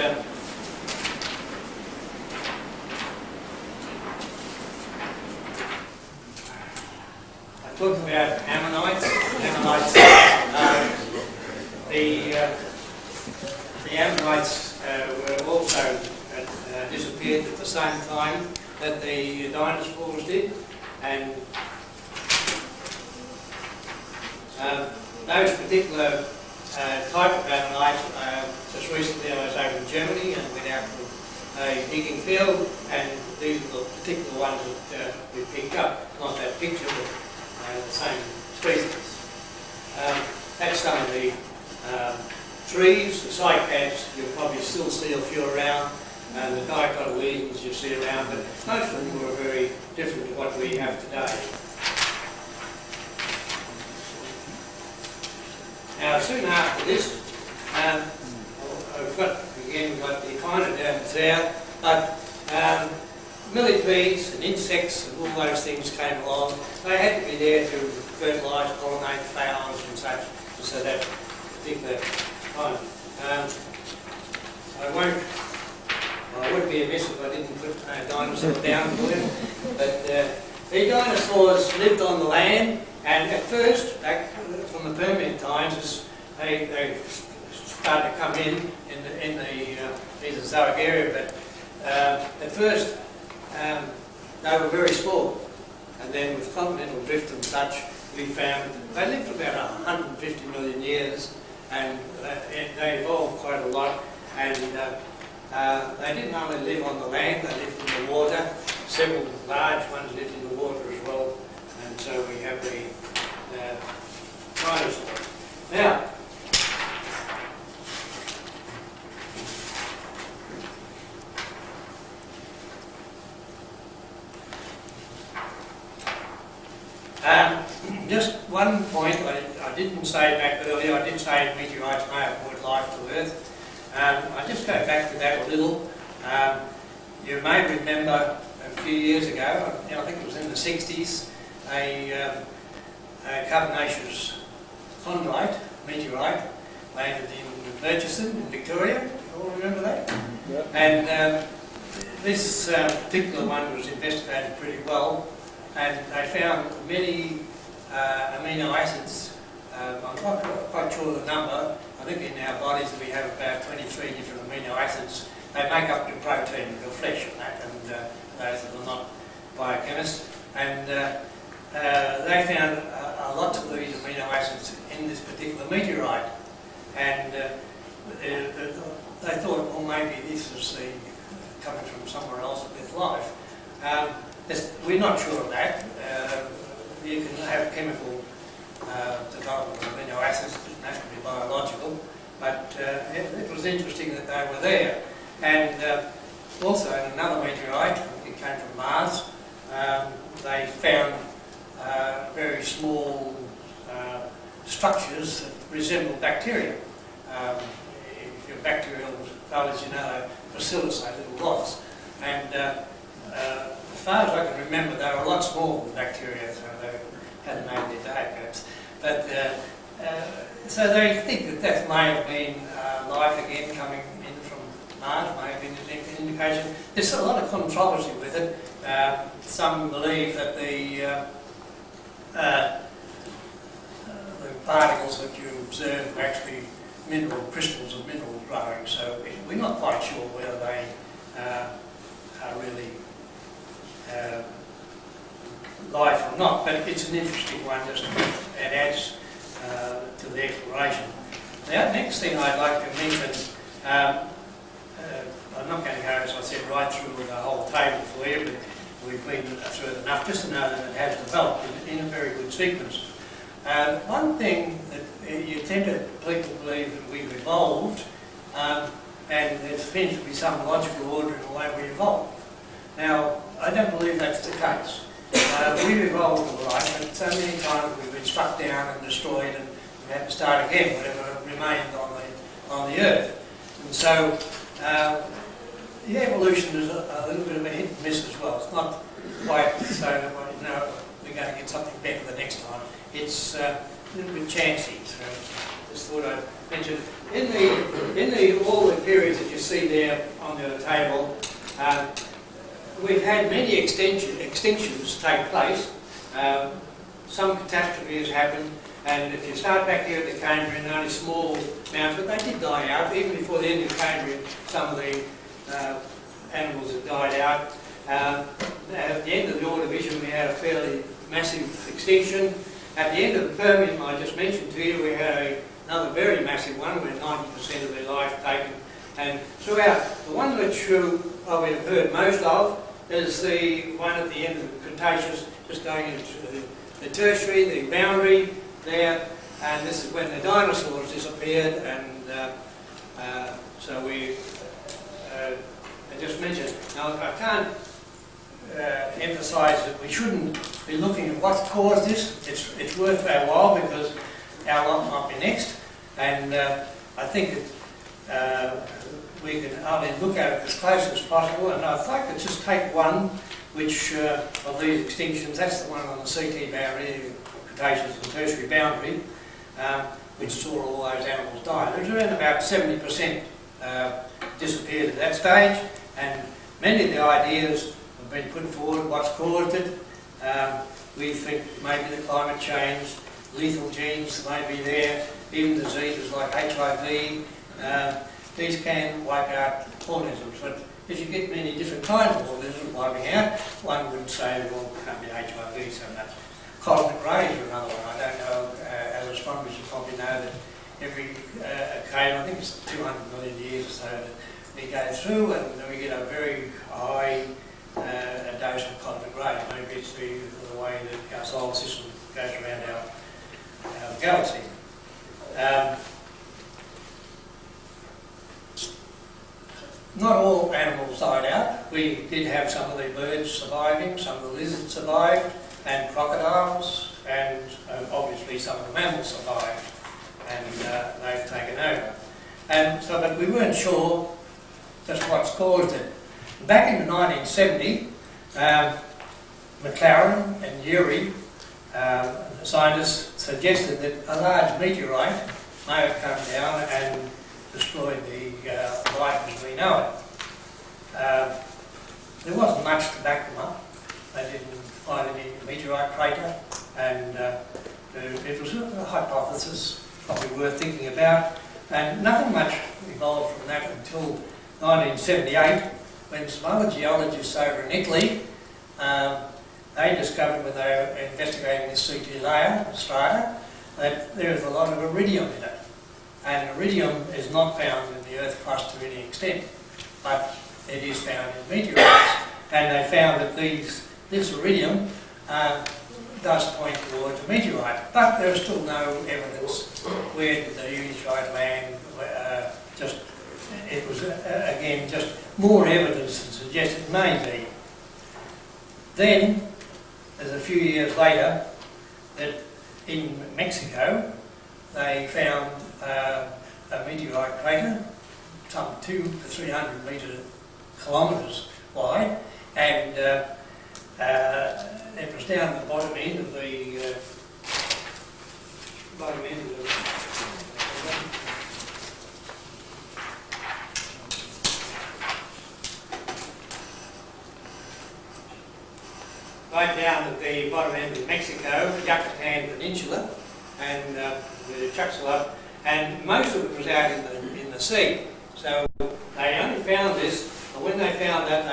talking about ammonites. The ammonites were also disappeared at the same time that the dinosaurs did, and those particular type of ammonite, just recently I was over in Germany and went out to a digging field, and these are the particular ones that we picked up, not that picture, but the same species. That's some of the trees. The cycads you'll probably still see a few around, and the dicotyledons you see around, but most of them were very different to what we have today. Now, soon after this, I've got the echina down there, but millipedes and insects and all those things came along. They had to be there to fertilise, pollinate flowers and such, so that particular time. I would be amiss if I didn't put a dinosaur down for you, but the dinosaurs lived on the land, and at first, back from the Permian times, they started to come in the Mesozoic area, but at first they were very small, and then with continental drift and such, we found they lived for about 150 million years, and they evolved quite a lot, and they didn't only live on the land, they lived in the water. Several large ones lived in the water as well, and so we have the dinosaurs. Now, just one point, I didn't say back earlier, I did say meteorites may have brought life to Earth. I just go back to that a little. You may remember a few years ago, I think it was in the 60s, a carbonaceous chondrite, meteorite, landed in Murchison in Victoria. You all remember that? Yep. And this particular one was investigated pretty well, and they found many amino acids. I'm not quite sure of the number. I think in our bodies we have about 23 different amino acids. They make up your protein, your flesh and that, and those that are not biochemists. And they found lots of these amino acids in this particular meteorite. And they thought, well, maybe this is coming from somewhere else with life. We're not sure of that. You can have chemical development of amino acids, it doesn't have to be biological, but it was interesting that they were there. And also in another meteorite, it came from Mars, they found very small structures that resemble bacteria. If you're bacterial fellows, you know, bacillus, like little rods. And as far as I can remember, they were a lot smaller than bacteria, so they hadn't made their day perhaps. But so they think that may have been life again coming in from Mars, may have been an indication. There's a lot of controversy with it. Some believe that the particles that you observe are actually mineral crystals of minerals growing, so we're not quite sure whether they are really life or not, but it's an interesting one, just it adds to the exploration. Now, next thing I'd like to mention, I'm not going to go, as I said, right through the whole table for you, but we've been through it enough just to know that it has developed in a very good sequence. One thing that you tend to people believe that we've evolved, and there seems to be some logical order in the way we evolved. Now, I don't believe that's the case. We've evolved all right, but so many times we've been struck down and destroyed, and we had to start again, whatever remained on the Earth. And so, the evolution is a little bit of a hit and miss as well. It's not quite so that we're going to get something better the next time. It's a little bit chancy. So just thought I'd mention in all the periods that you see there on the table. We've had many extinctions take place. Some catastrophe has happened, and if you start back here at the Cambrian, only small amounts, but they did die out. Even before the end of the Cambrian, some of the animals had died out. At the end of the Ordovician, we had a fairly massive extinction. At the end of the Permian, I just mentioned to you, we had another very massive one, where 90% of their life taken. And throughout, the one which probably have heard most of is the one at the end of the Cretaceous, just going into the tertiary, the boundary there, and this is when the dinosaurs disappeared, and so I just mentioned. Now, I can't emphasise that we shouldn't be looking at what's caused this. It's worth our while, because our lot might be next, and I think that we can only look at it as close as possible, and I'd like to just take one which of these extinctions, that's the one on the CT boundary, Cretaceous and tertiary boundary, which saw all those animals die. There's around about 70% disappeared at that stage, and many of the ideas have been put forward, what's caused it. We think maybe the climate change, lethal genes may be there, even diseases like HIV, These can wipe out organisms, but if you get many different kinds of organisms wiping out, one would say, well, it can't be HIV so much. Cosmic rays are another one. I don't know, as astronomers you probably know that every occasion, I think it's 200 million years or so, that we go through and we get a very high dose of cosmic rays. Maybe it's the way that our solar system goes around our galaxy. Not all animals died out. We did have some of the birds surviving, some of the lizards survived, and crocodiles, and obviously some of the mammals survived, and they've taken over. And so, but we weren't sure just what's caused it. Back in 1970, McLaren and Urey, scientists, suggested that a large meteorite may have come down and destroyed the life as we know it. There wasn't much to back them up. They didn't find any meteorite crater, and it was a hypothesis probably worth thinking about, and nothing much evolved from that until 1978, when some other geologists over in Italy, they discovered when they were investigating this CT layer, the strata, that there is a lot of iridium in it. And iridium is not found in the Earth crust to any extent, but it is found in meteorites. And they found that this iridium does point towards a meteorite, but there is still no evidence where did the meteorite land. It was again just more evidence that suggests it may be. Then, there's a few years later, that in Mexico they found a meteorite crater, some 200 to 300 kilometres wide, and it was down at the bottom end of the right down at the bottom end of Mexico, the Yucatan Peninsula, and the Chuxtla, and most of it was out in the sea. So they only found this, and when they found that,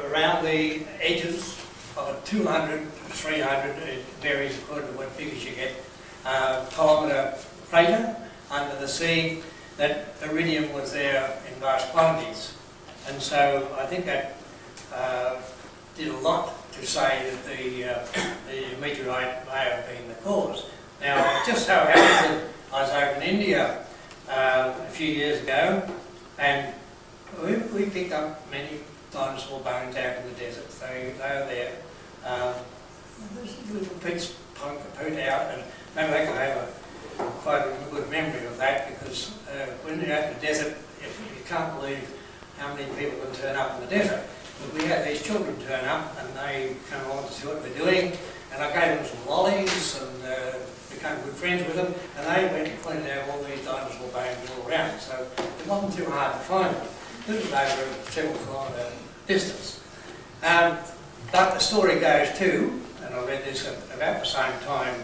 around the edges of a 200 to 300, it varies according to what figures you get, kilometre crater under the sea, that iridium was there in vast quantities. And so I think that did a lot to say that the meteorite may have been the cause. Now, just so happens that I was over in India a few years ago, and we picked up many dinosaur bones out in the desert. They were there. There's little bits poke out, and maybe they can have quite a good memory of that, because when you're out in the desert, you can't believe how many people can turn up in the desert. But we had these children turn up, and they came along to see what we're doing, and I gave them some lollies and became good friends with them, and they went and pointed out all these dinosaur bones all around, so it wasn't too hard to find them. This was over a several kilometre distance. But the story goes too, and I read this at about the same time,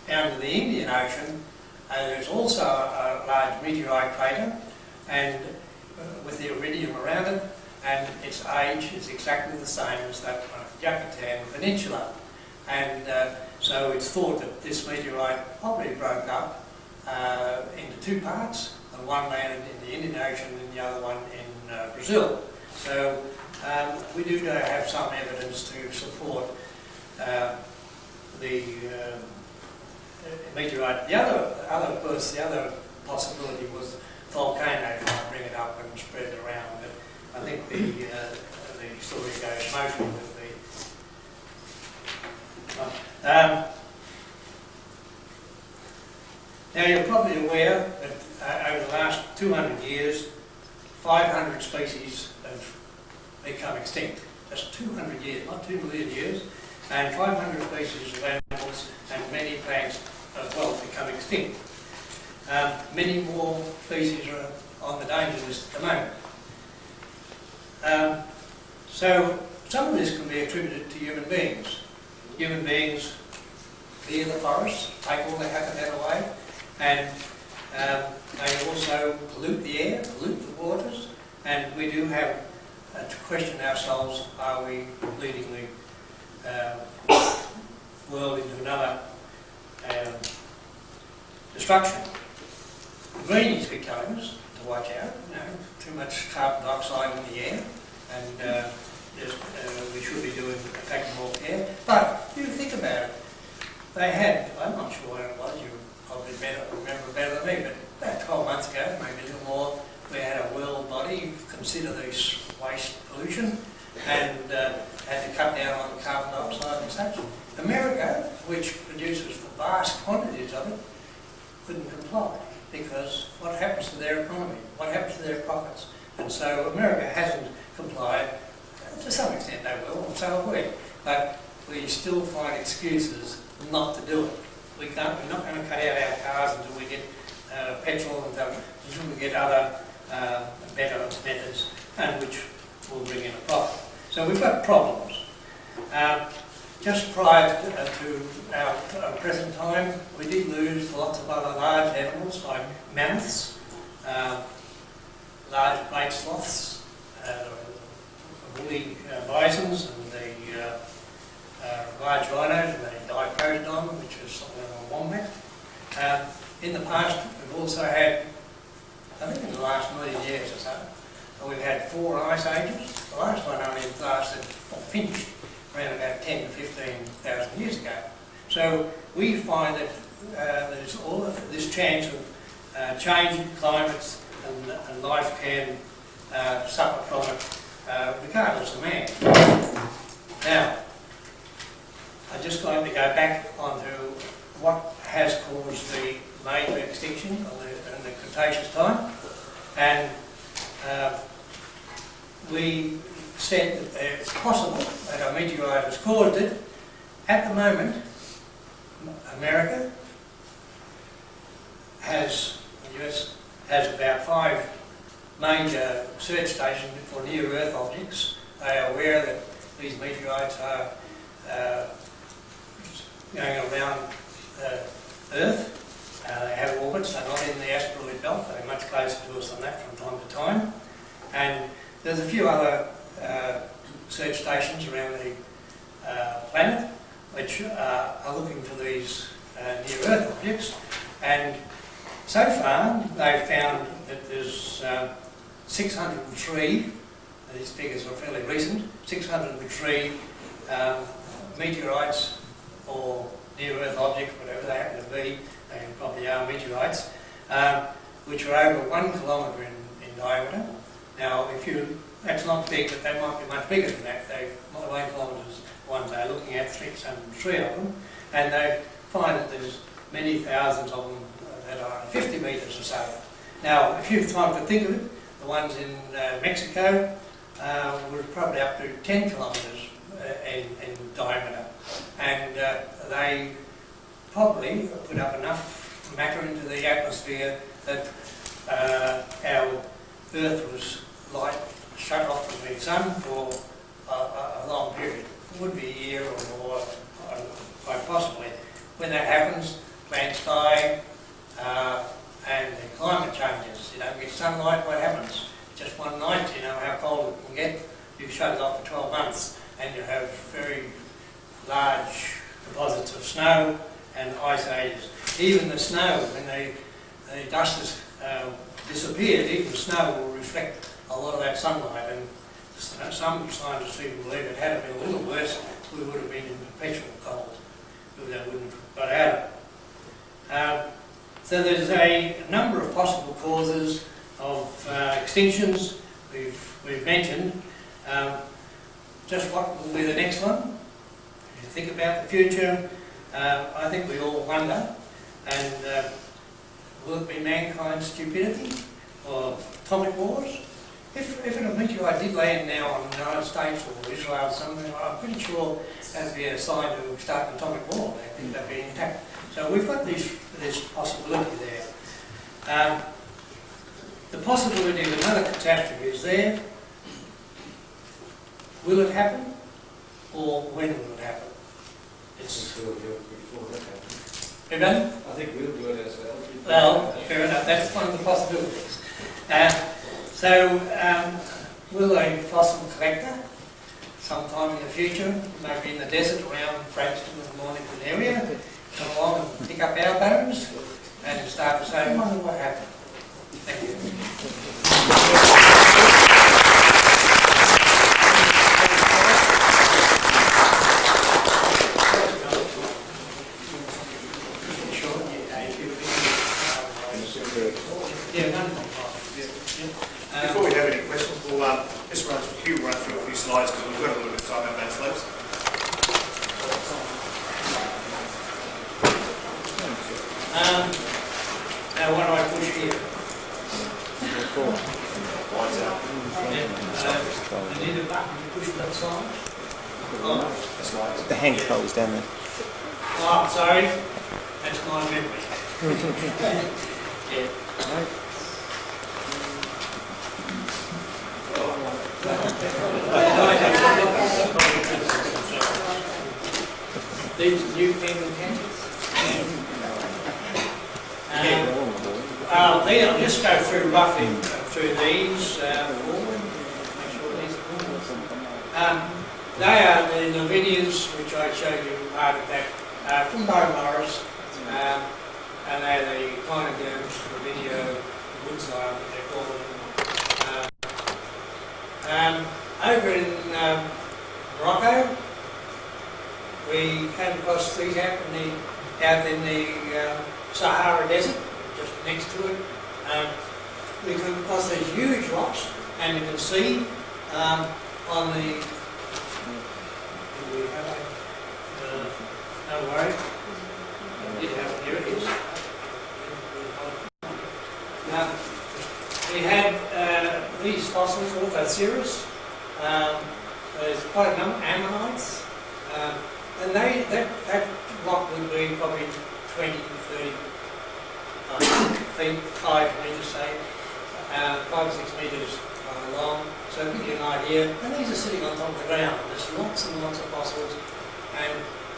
down to the Indian Ocean, there's also a large meteorite crater, and with the iridium around it, and its age is exactly the same as that of the Yucatan Peninsula. And so it's thought that this meteorite probably broke up into two parts. The one landed in the Indian Ocean and the other one in Brazil. So we do have some evidence to support the meteorite. The other possibility was volcanoes might bring it up and spread it around. But I think the story goes mostly with now you're probably aware that over the last 200 years, 500 species have become extinct. Just 200 years, not 2 million years, and 500 species of animals and many plants as well become extinct. Many more species are on the danger list at the moment. So some of this can be attributed to human beings. Human beings clear the forests, take all the habitat away, and they also pollute the air, pollute the waters, and we do have to question ourselves, are we leading the world into another destruction? The greenies we tell us to watch out, too much carbon dioxide in the air, and we should be taking more care. But you think about it, they had, I'm not sure when it was, you probably remember better than me, but about 12 months ago, maybe a little more, we had a world body consider this waste pollution and had to cut down on carbon dioxide and such. America, which produces the vast quantities of it, couldn't comply because what happens to their economy? What happens to their profits? And so America hasn't complied. To some extent they will, and so have we. But we still find excuses not to do it. We're not going to cut out our cars until we get petrol and until we get other better methods, and which will bring in a profit. So we've got problems. Just prior to our present time, we did lose lots of other large animals like mammoths, large great sloths, woolly bisons, and the large rhinos, and the diprotodon, which is something like a wombat. In the past, we've also had, I think in the last million years or so, we've had 4 ice ages. The last one only lasted, or finished, around about 10 to 15,000 years ago. So we find that there's all of this chance of changing climates, and life can suffer from it, regardless of man. Now, I'd just like to go back onto what has caused the major extinction in the Cretaceous time, and we said that it's possible that a meteorite has caused it. At the moment, America has, the US has about 5 major search stations for near-Earth objects. They are aware that these meteorites are going around Earth. They have orbits, they're not in the asteroid belt, they're much closer to us than that from time to time. And there's a few other search stations around the planet which are looking for these near-Earth objects. And so far, they've found that there's 603, these figures are fairly recent, 603 meteorites or near-Earth objects, whatever they happen to be, they probably are meteorites, which are over 1 kilometre in diameter. Now, that's not big, but they might be much bigger than that. 1 kilometres, ones they're looking at, 603 of them, and they find that there's many thousands of them that are 50 metres or so. Now, if you've time to think of it, the ones in Mexico were probably up to 10 kilometres in diameter, and they probably put up enough matter into the atmosphere that our Earth was light shut off from the sun for a long period. It would be a year or more, quite possibly. When that happens, plants die, and the climate changes. You don't get sunlight, what happens? Just one night, you know how cold it can get. You shut it off for 12 months, and you have very large deposits of snow and ice ages. Even the snow, when the dust has disappeared, even the snow will reflect a lot of that sunlight, and some scientists even believe it had been a little worse, we would have been in perpetual cold, because that wouldn't have got out of it. So there's a number of possible causes of extinctions we've mentioned. Just what will be the next one? If you think about the future, I think we all wonder, and will it be mankind's stupidity or atomic wars? If a meteorite did land now on the United States or Israel or something, I'm pretty sure that would be a sign to start an atomic war. I think that'd be intact. So we've got this possibility there. The possibility of another catastrophe is there. Will it happen, or when will it happen? Everyone? I think we'll do it ourselves. Well, fair enough, that's one of the possibilities. Will a fossil collector sometime in the future, maybe in the desert around Frankston and the Mornington area, come along and pick up our bones and start to say, I wonder what happened. Thank you. Before we have any questions, we'll just run through a few slides because we've got a little bit of time on that slopes. Now what do I push here? Lines out. I need a button to push that side. Oh, That's lines. The hand control's down there. oh, sorry. That's my memory. Yeah. These new penguin catchers. I'll just go through roughly through these forward. Make sure these forward. They are the videos which I showed you part of that from Morris, and they're the kind of the video woodside that they call them. Over in Morocco, we came across these out in the Sahara Desert, just next to it. We come across these huge rocks, and you can see on the. Do we have a? No worry. Here it is. We had these fossils, Orthoceras. There's quite a number, ammonites. And that rock would be probably 20, 30 feet, 5 metres, say, 5 or 6 metres long. So to give you an idea, and these are sitting on top of the ground. There's lots and lots of fossils, and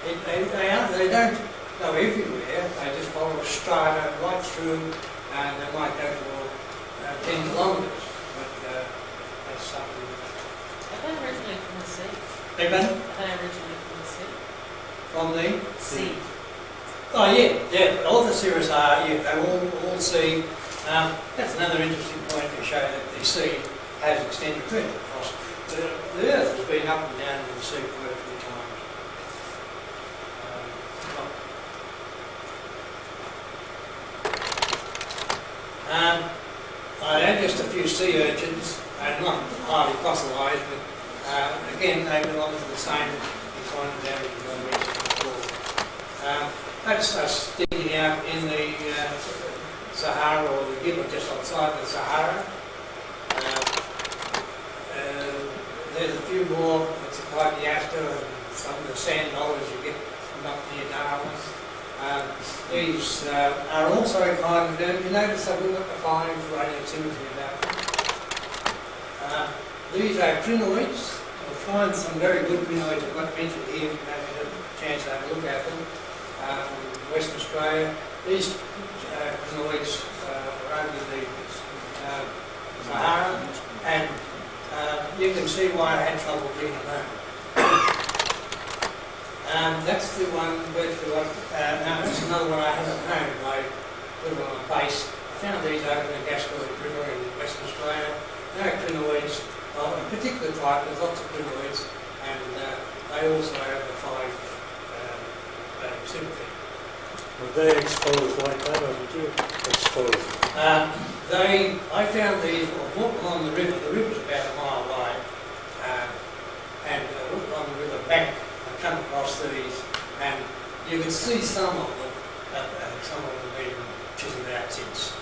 they don't go everywhere. They just follow a strata right through, and they might go for 10 kilometres. But that's something. Are they originally from the sea? Even Are they originally from the sea? from the Sea. oh yeah, all the series are they all sea. That's another interesting point to show that the sea has extended further across. The Earth has been up and down in the sea quite a few times. I had just a few sea urchins, not highly fossilised, but again they belong to the same economy that I mentioned before. That's us digging out in the Sahara, or the Gibbon just outside the Sahara. There's a few more, it's like the Astor and some of the sand dollars you get from up near Darwin. These are also kind of, you notice I've got the fine for radioactivity about them. These are crinoids. You'll find some very good crinoids I've got mentioned here if you haven't had a chance to have a look at them. From Western Australia. These crinoids are over the Sahara, and you can see why I had trouble bringing them home. That's the one now that's another one I have at home. I put it on a base. I found these over in the Gascoigne River in Western Australia. They're crinoids of a particular type. There's lots of crinoids, and they also have the 5 sympathy. Were they exposed like that, or did you expose them? I found these walking along the river. The river's about a mile wide, and walking along the river bank. I come across these, and you can see some of them. Some of them have been chiseled out since.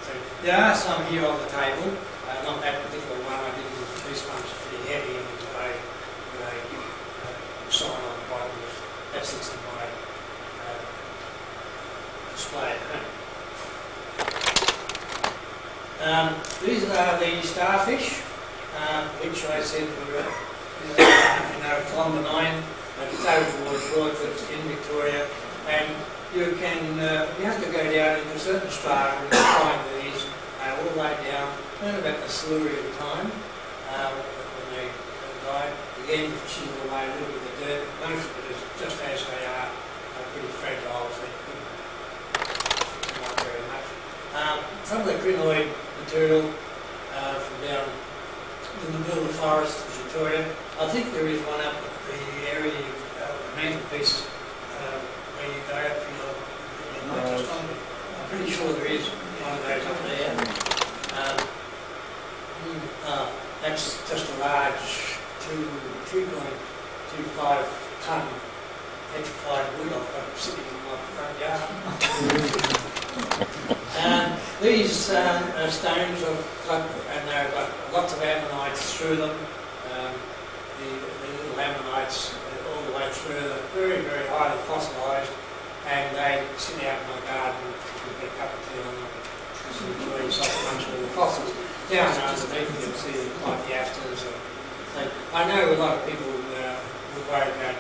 So there are some here on the table. Not that particular one. I didn't. This one's pretty heavy, and a sign on the bottom that sits in my display at home. These are the starfish, which I said were, Columba 9, towards Broadford in Victoria, and you have to go down into certain strata and find these all the way down, around about the Silurian time, when they died. Again, fishing away a little bit of dirt. Most of it is just as they are pretty fragile, so you couldn't fix them up very much. Some of the crinoid material from down in the middle of the forest of Victoria. I think there is one up at the area of the mantelpiece where you go up I'm pretty sure there is one of those up there. That's just a large 2.25 tonne petrified wood I've got sitting in my front yard. These stones have got, and they've got lots of ammonites through them. The little ammonites all the way through. They're very, very highly fossilised, and they sit out in my garden and get a cup of tea on them. Just enjoy yourself amongst all the fossils. Down underneath you can see the Clypeasters. I know a lot of people were worried about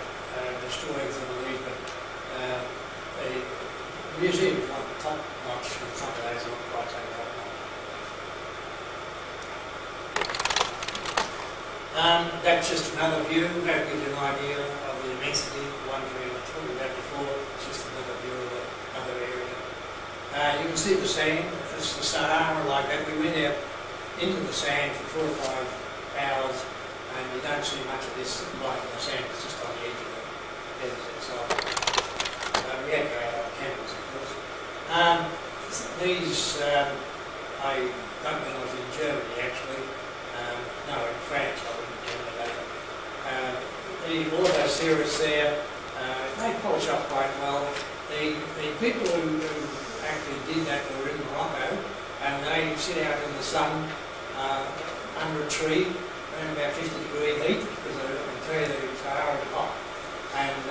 destroying some of these, but the museum is not top notch, and some of those are not quite so top notch. That's just another view. That gives you an idea of the immensity. The ones we were talking about before. It's just another view of another area. You can see the sand. If it's the Sahara like that, we went out into the sand for 4 or 5 hours, and you don't see much of this like the sand. It's just on the edge of the desert itself. We had to go out on campus, of course. These, I don't when I was in Germany actually. No, in France I went to Germany later. All those series there, they polish up quite well. The people who actually did that were in Morocco, and they sit out in the sun under a tree around about 50-degree heat, because I can tell you the Sahara is hot. And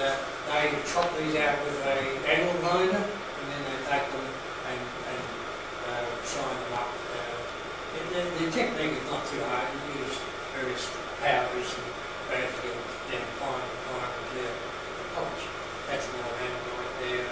they chop these out with an angle grinder, and then they take them and shine them up. The technique is not too hard. You use various powders and brad to get down fine and clear the polish. That's another angle right there.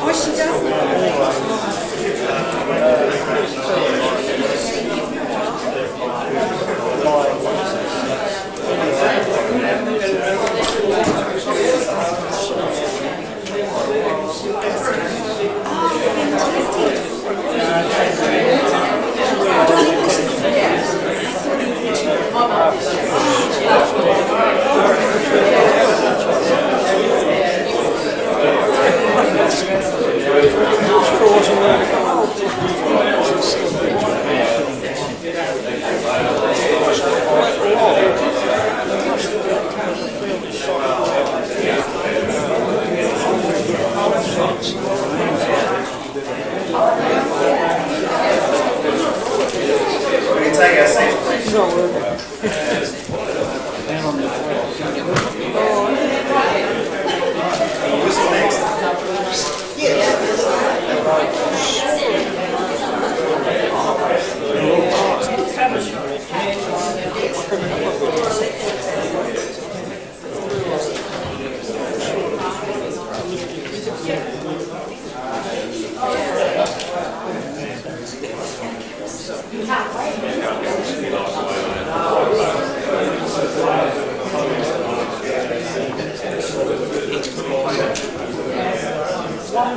Oh, she does. Okay, we'll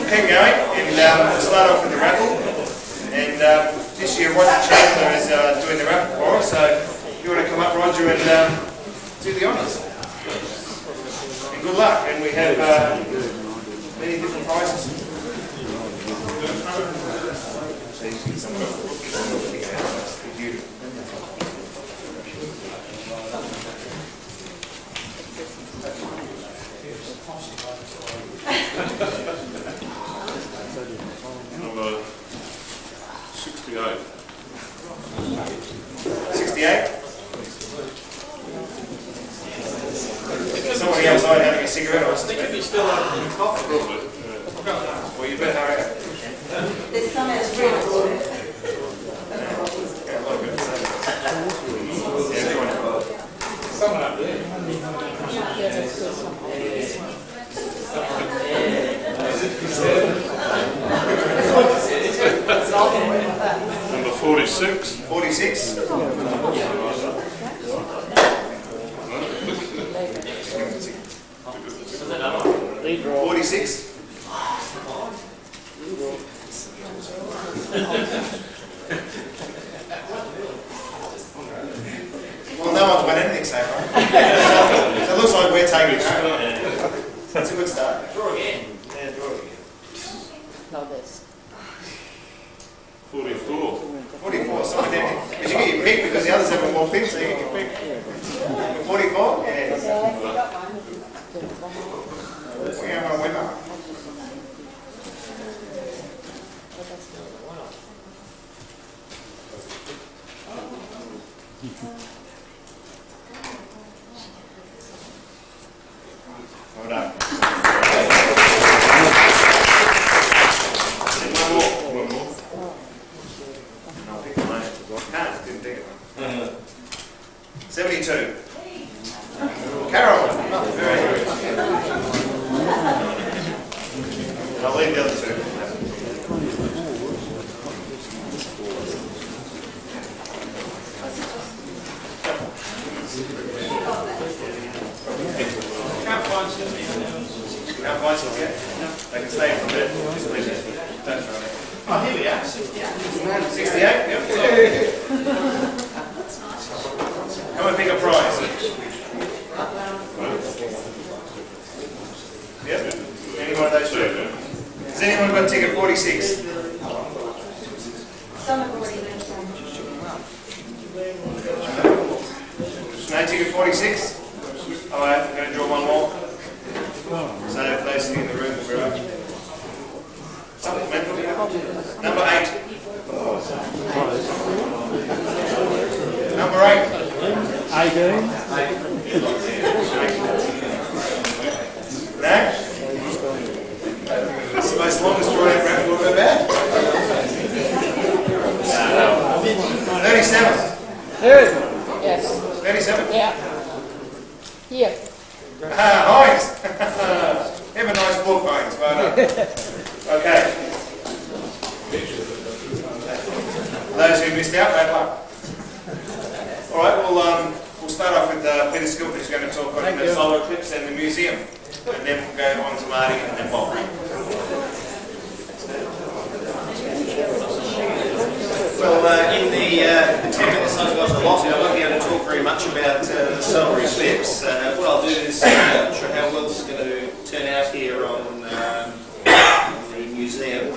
keep going and we'll start off with the raffle. And this year Roger Chandler is doing the raffle for us, so if you want to come up, Roger, and do the honours. And good luck, and we have many different prizes. Number 68. 68. Somebody outside having a cigarette, I suspect. Probably. Well, you better hurry up. There's some as free. Yeah, a little bit. Yeah, go on. Someone up there. Number 46. 46. 46. Well, no one's won anything so far. So it looks like we're taking it home. That's a good start. Draw again. Yeah, draw it again. No, this. 44. 44. Someone down here. Did you get your pick because the others haven't walked in, so you get your pick. 44? Yeah. We have a winner. Well done. One more. I'll pick the money. Can't, didn't take it. 72. Carol. Very good. I'll leave the other two. Can't find some yet? They can stay from there. Just leave it. Don't try it. Oh, here we are. 68? Yep. Come and pick a prize. Yep. Any one of those two? Has anyone got ticket 46? Some have already been No ticket 46? Alright, I'm going to draw one more. So if those in the room will be right. Supplemental. Number 8. Number 8. 18. No? It's the most longest drawn out raffle we've ever had. 37. Yes. 37? Yeah. Here. Hines! Have a nice book, Hines. Well done. Okay. Those who missed out, bad luck. Alright, we'll start off with Peter Skilton, who's going to talk on the solar eclipse and the museum. And then we'll go on to Marty and then Bob. Well, in the 10 minutes I've got allotted, I won't be able to talk very much about the solar eclipse. What I'll do is, I'm not sure how well it's going to turn out here on the museum.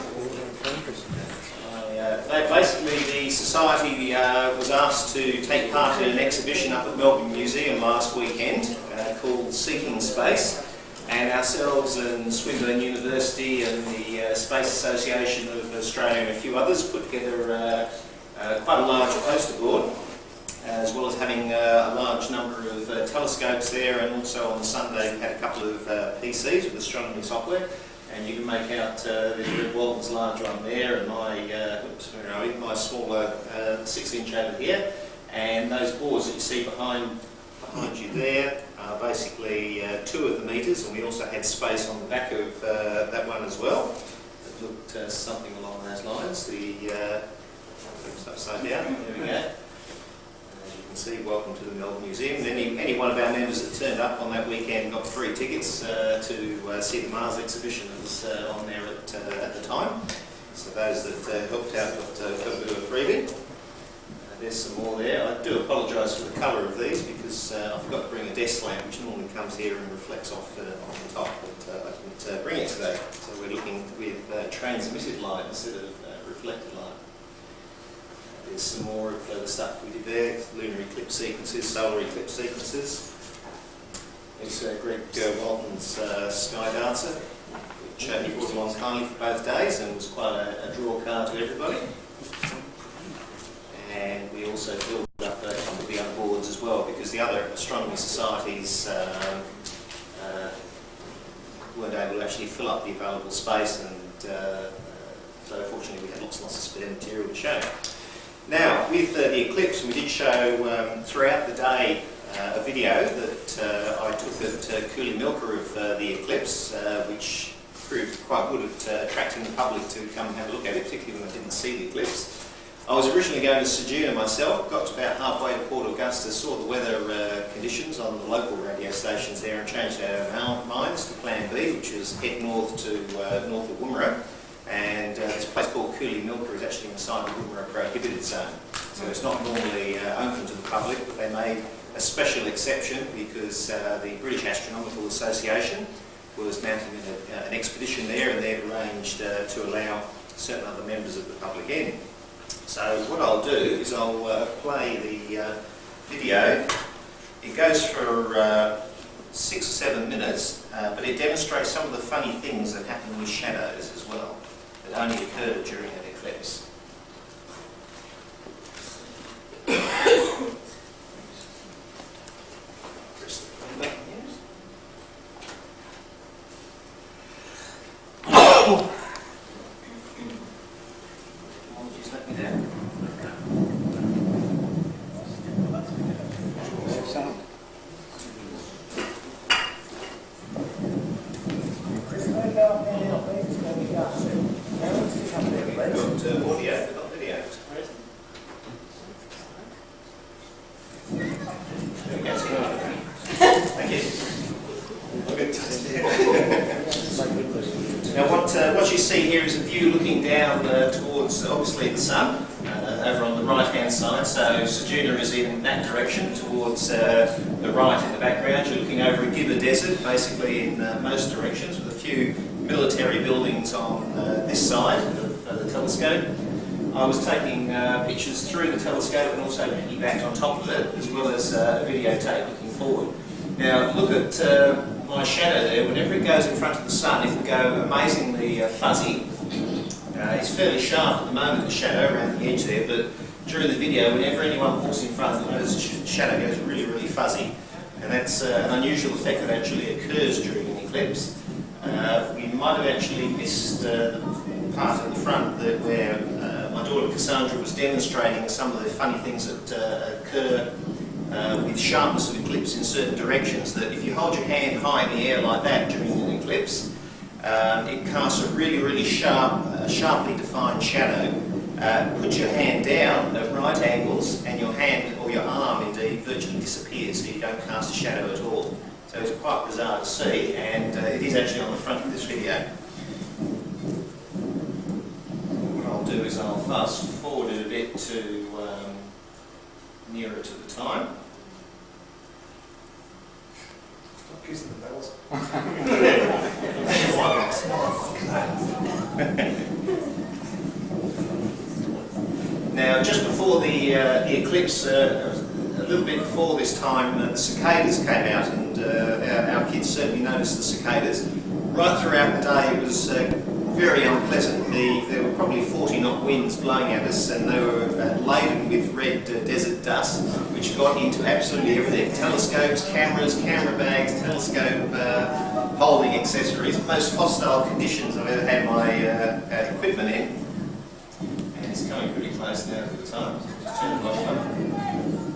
Basically, the Society was asked to take part in an exhibition up at Melbourne Museum last weekend called Seeking Space. And ourselves and Swinburne University and the Space Association of Australia and a few others put together quite a large poster board, as well as having a large number of telescopes there, and also on Sunday we had a couple of PCs with astronomy software, and you can make out there's Walton's large one there and my smaller 6-inch over here. And those boards that you see behind you there are basically 2 of the meters, and we also had space on the back of that one as well. It looked something along those lines. The upside down, there we go. As you can see, welcome to the Melbourne Museum. Any one of our members that turned up on that weekend got free tickets to see the Mars exhibition that was on there at the time. So those that helped out got a bit of a freebie. There's some more there. I do apologise for the colour of these because I forgot to bring a desk lamp, which normally comes here and reflects off the top, but I didn't bring it today. So we're looking with transmitted light instead of reflected light. There's some more of the stuff we did there, lunar eclipse sequences, solar eclipse sequences. There's Greg Walton's Sky Dancer, which he brought along kindly for both days and was quite a draw card to everybody. And we also filled up a couple of the other boards as well, because the other astronomy societies weren't able to actually fill up the available space, and so fortunately we had lots and lots of spare material to show. Now, with the eclipse, we did show throughout the day a video that I took at Koolymilka of the eclipse, which proved quite good at attracting the public to come and have a look at it, particularly when I didn't see the eclipse. I was originally going to Skilton myself, got to about halfway to Port Augusta, saw the weather conditions on the local radio stations there and changed our minds to Plan B, which was head north to north of Woomera. And this place called Koolymilka is actually inside the Woomera Prohibited Zone. So it's not normally open to the public, but they made a special exception because the British Astronomical Association was mounting an expedition there, and they'd arranged to allow certain other members of the public in. So what I'll do is I'll play the video. It goes for 6 or 7 minutes, but it demonstrates some of the funny things that happen with shadows as well, that only occur during an eclipse. Press the play button here. Just let me down. Audio, not video. Thank you. Now what you see here is a view looking down towards, obviously, the sun, over on the right-hand side. So Skilton is in that direction, towards the right in the background. You're looking over a Gibber Desert, basically in most directions, with a few military buildings on this side of the telescope. I was taking pictures through the telescope and also piggybacked on top of it, as well as a videotape looking forward. Now look at my shadow there. Whenever it goes in front of the sun, it will go amazingly fuzzy. It's fairly sharp at the moment, the shadow around the edge there, but during the video, whenever anyone walks in front of it, the shadow goes really, really fuzzy. And that's an unusual effect that actually occurs during an eclipse. We might have actually missed the part at the front where my daughter Cassandra was demonstrating some of the funny things that occur with sharpness of eclipse in certain directions, that if you hold your hand high in the air like that during an eclipse, it casts a really, really sharply defined shadow. Put your hand down at right angles and your hand, or your arm indeed, virtually disappears, so you don't cast a shadow at all. So it's quite bizarre to see, and it is actually on the front of this video. What I'll do is I'll fast forward it a bit to nearer to the time. Stop kissing the bells. Now, just before the eclipse, a little bit before this time, the cicadas came out, and our kids certainly noticed the cicadas. Right throughout the day, it was very unpleasant. There were probably 40-knot winds blowing at us, and they were laden with red desert dust, which got into absolutely everything. Telescopes, cameras, camera bags, telescope holding accessories. Most hostile conditions I've ever had my equipment in. And it's coming pretty close now to the time. Just turn it off.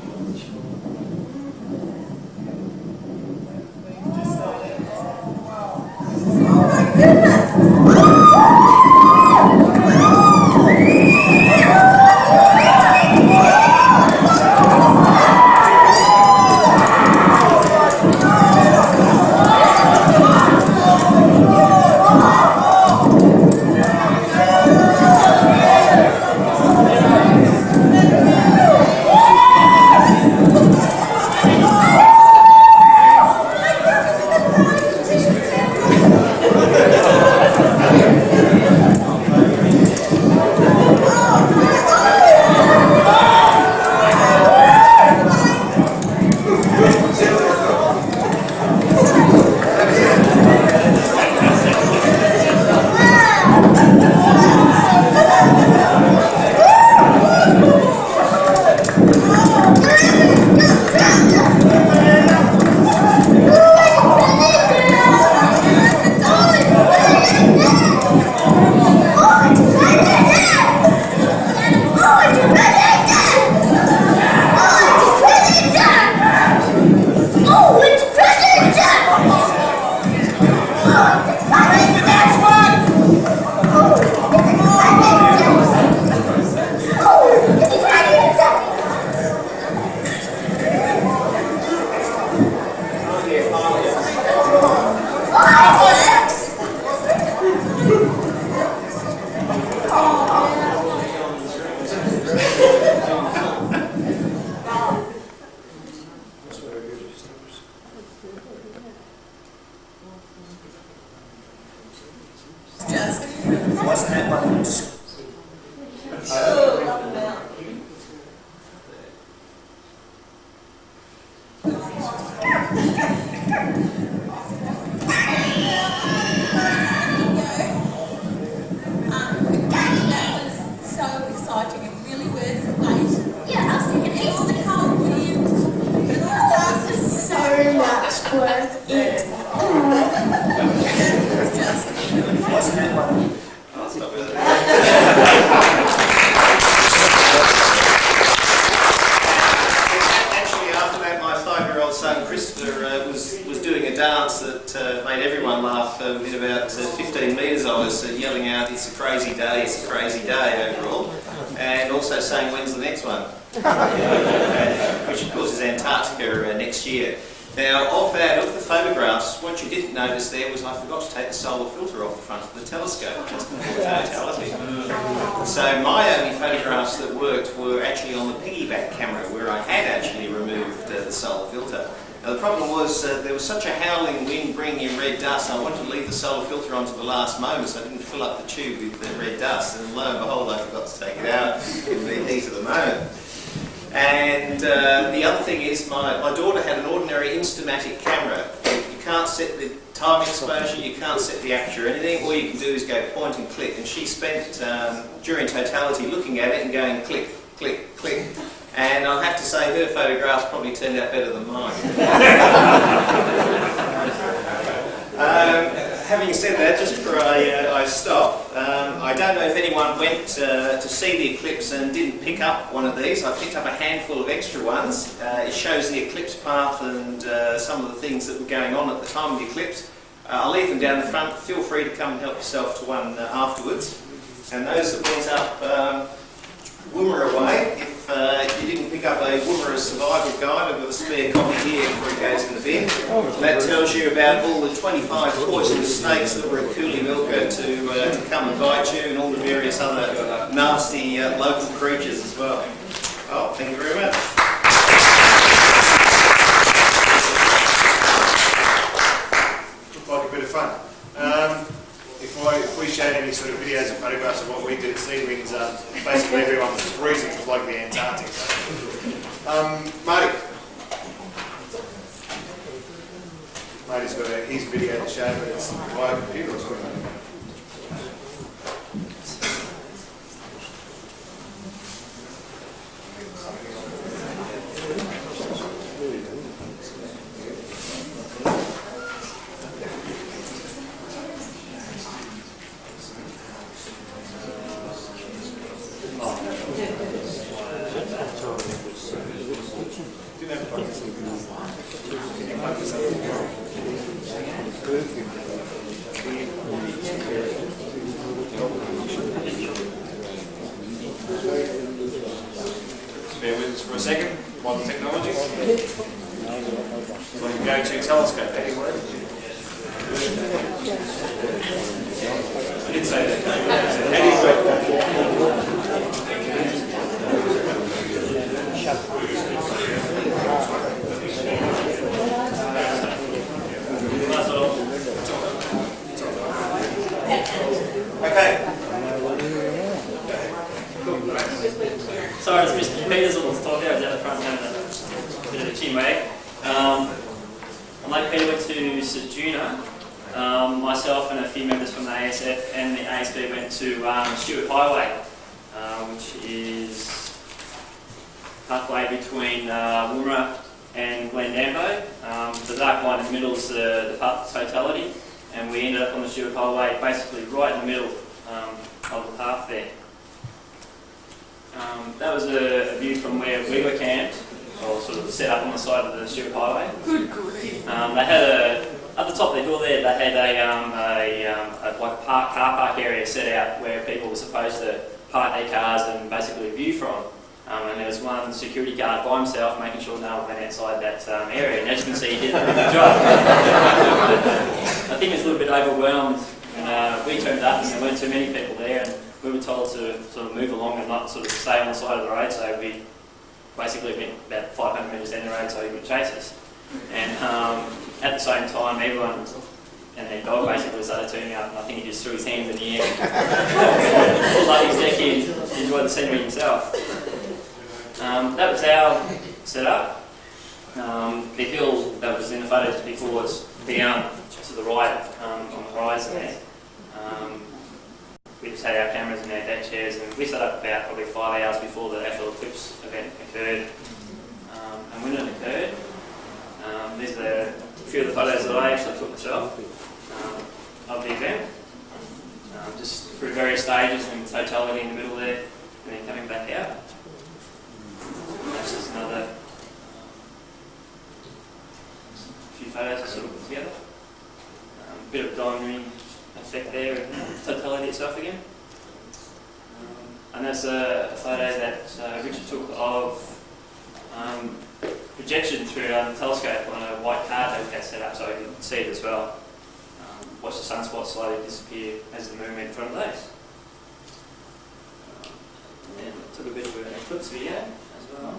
photographs that made everyone laugh within about 15 metres of us, yelling out, "It's a crazy day, it's a crazy day" overall, and also saying, "When's the next one?" Which of course is Antarctica next year. Now, of the photographs, what you didn't notice there was I forgot to take the solar filter off the front of the telescope just before totality. So my only photographs that worked were actually on the piggyback camera, where I had actually removed the solar filter. Now, the problem was there was such a howling wind bringing in red dust, I wanted to leave the solar filter on to the last moment so I didn't fill up the tube with the red dust, and lo and behold I forgot to take it out in the heat of the moment. And the other thing is my daughter had an ordinary Instamatic camera. You can't set the time exposure, you can't set the aperture or anything, all you can do is go point and click, and she spent during totality looking at it and going click, click, click. And I'll have to say her photographs probably turned out better than mine. Having said that, just before I stop, I don't know if anyone went to see the eclipse and didn't pick up one of these. I picked up a handful of extra ones. It shows the eclipse path and some of the things that were going on at the time of the eclipse. I'll leave them down the front. Feel free to come and help yourself to one afterwards. And those that went up Woomera way, if you didn't pick up a Woomera survival guide, I've got a spare copy here before it goes in the bin. That tells you about all the 25 poisonous snakes that were at Koolymilka to come and bite you, and all the various other nasty local creatures as well. Oh, thank you very much. Looked like a bit of fun. If we showed any sort of videos and photographs of what we did at Seedwings, basically everyone was freezing. It was like the Antarctic. Marty. Marty's got his video to show, but it's via computer or something. Bear with us for a second, modern technology. So you can go to telescope anywhere. I did say that. Okay. Sorry, it's Mr. Peters that was talking. I was out the front having a bit of a chin wag. On Lake Peter went to Sajuna. Myself and a few members from the ASF and the ASB went to Stewart Highway, which is halfway between Woomera and Glendambo. The dark line in the middle is the path to totality, and we ended up on the Stewart Highway basically right in the middle of the path there. That was a view from where we were camped, or sort of set up on the side of the Stewart Highway. Good grief. They had at the top of the hill there, they had like a car park area set out where people were supposed to park their cars and basically view from. And there was one security guard by himself making sure no one went outside that area. And as you can see, he did a really good job. I think he was a little bit overwhelmed, and we turned up and there weren't too many people there. And we were told to sort of move along and not sort of stay on the side of the road, so we basically went about 500 metres down the road so he would chase us. And at the same time, everyone and their dog basically started turning up, and I think he just threw his hands in the air. It was like his deck, he enjoyed the scenery himself. That was our setup. The hill that was in the photo just before was down to the right on the horizon there. We just had our cameras and our deck chairs, and we set up about probably 5 hours before the actual eclipse event occurred. And when it occurred, these are a few of the photos that I actually took myself of the event. Just through various stages and totality in the middle there, and then coming back out. That's just another few photos I sort of put together. bit of diamond effect there, and totality itself again. And there's a photo that Richard took of projection through the telescope on a white card that we had set up so we could see it as well. Watch the sunspot slowly disappear as the moon went in front of those. And then took a bit of an eclipse video as well.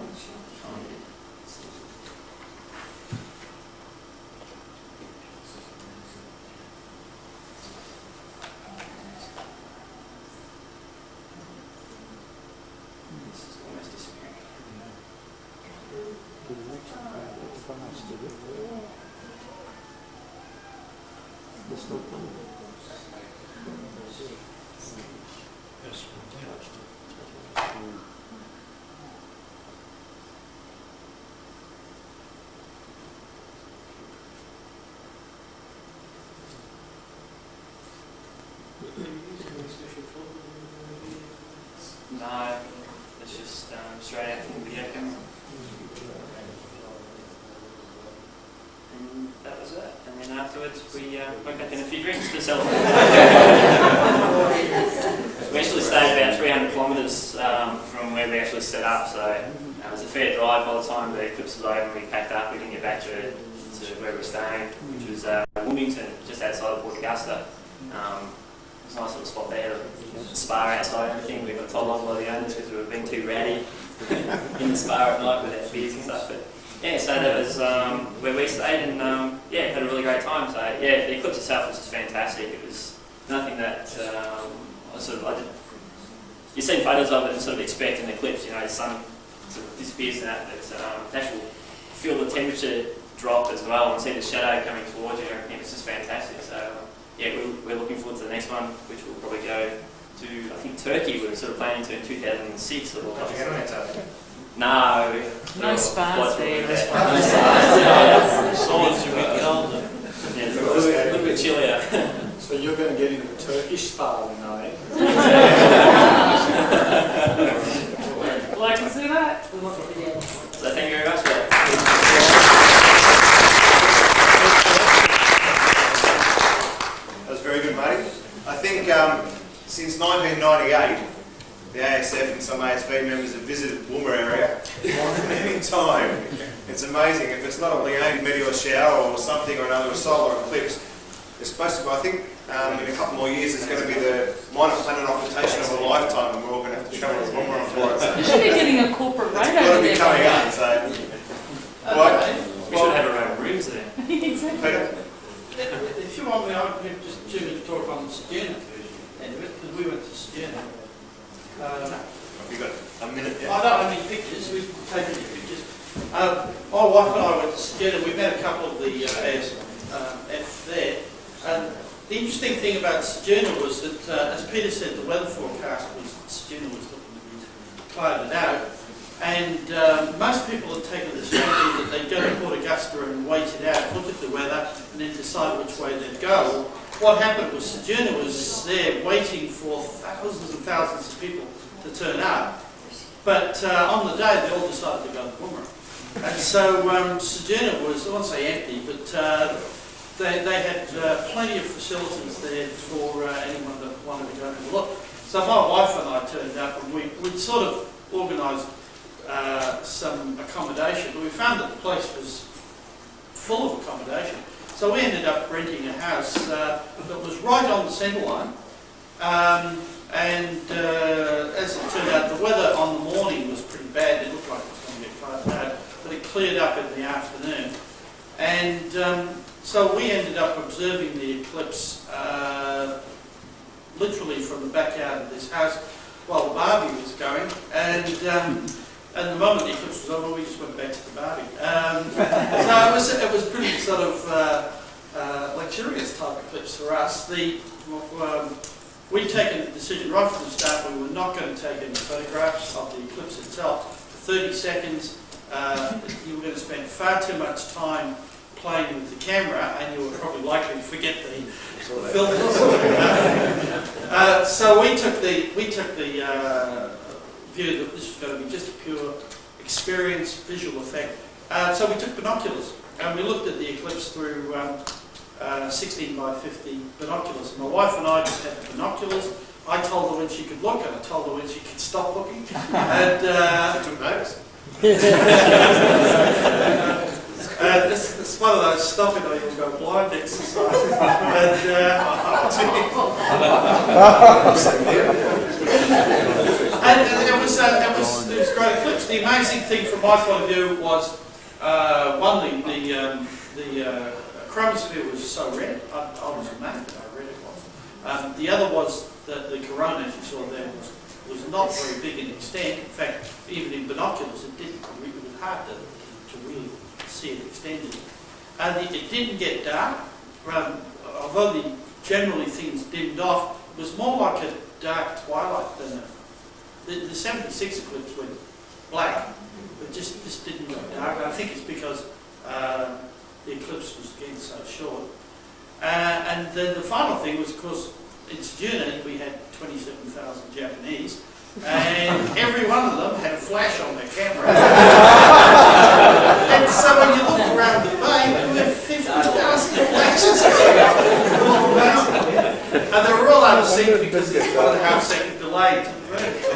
No, it's just straight out from the video camera. And that was it. And then afterwards we went back in a few drinks to celebrate. We actually stayed about 300 kilometres from where we actually set up, so it was a fair drive. By the time the eclipse was over, we packed up. We didn't get back to where we were staying, which was Wilmington, just outside of Port Augusta. It's a nice little spot there, a spa outside and everything. We got told off by the owners because we were being too ratty in the spa at night with our beers and stuff. But yeah, so that was where we stayed, and yeah, had a really great time. So yeah, the eclipse itself was just fantastic. It was nothing that you've seen photos of it and sort of expect an eclipse. You know, the sun sort of disappears and that, but actually feel the temperature drop as well and see the shadow coming towards you and everything. It's just fantastic. So yeah, we're looking forward to the next one, which we'll probably go to, I think, Turkey. We were sort of planning to in 2006. Or no. No spas there. Science a bit colder. Yeah, it's a little bit chillier. So you're going to get into a Turkish spa then, are you? Like to see that? So thank you very much for that. That was very good, Marty. I think since 1998, the ASF and some ASV members have visited Woomera area more than any time. It's amazing. If it's not a Leone meteor shower or something or another, a solar eclipse, it's supposed to be, I think, in a couple more years, it's going to be the minor planet occultation of a lifetime, and we're all going to have to travel to Woomera for it. So You should be getting a corporate rate it's got over to be there. coming up. So, right. We should have our own rooms there. Exactly. Peter? If you want me, I can just choose to talk on the Skilton end of it, because we went to Skilton. Have you got a minute? I don't have any pictures, we've taken any pictures. My wife and I went to Skilton, we met a couple of the ASF there, and the interesting thing about Skilton was that, as Peter said, the weather forecast was Skilton was looking to be clouded out, and most people had taken the strategy that they'd go to Port Augusta and wait it out, look at the weather, and then decide which way they'd go. What happened was Chandler was there waiting for thousands and thousands of people to turn up, but on the day they all decided to go to Woomera. And so Chandler was, I won't say empty, but they had plenty of facilities there for anyone that wanted to go and have a look. So my wife and I turned up, and we'd sort of organised some accommodation, but we found that the place was full of accommodation. So we ended up renting a house that was right on the centre line, and as it turned out, the weather on the morning was pretty bad. It looked like it was going to get clouded out, but it cleared up in the afternoon. And so we ended up observing the eclipse literally from the backyard of this house while the barbie was going. And the moment the eclipse was over, we just went back to the barbie. So it was pretty sort of luxurious type eclipse for us. We'd taken the decision right from the start we were not going to take any photographs of the eclipse itself. For 30 seconds, you were going to spend far too much time playing with the camera, and you were probably likely to forget the filters. So we took the view that this was going to be just a pure experience, visual effect. So we took binoculars and we looked at the eclipse through 16 by 50 binoculars. My wife and I just had the binoculars. I told her when she could look, and I told her when she could stop looking. And She took notice. it's one of those stop it or you'll go blind exercises. And it was a great eclipse. The amazing thing from my point of view was one, the chromosphere was so red. I was amazed at how red it was. The other was that the corona, as you saw there, was not very big in extent. In fact, even in binoculars, it was hard to really see it extended. And it didn't get dark. Although generally things dimmed off, it was more like a dark twilight than the 76 eclipse went black. It just didn't go dark. I think it's because the eclipse was again so short. And then the final thing was, of course, in Skilton we had 27,000 Japanese, and every one of them had a flash on their camera. And so when you looked around the bay, there were 50,000 flashes. And they were all out of sync because it's 1.5 second delay to the vertical.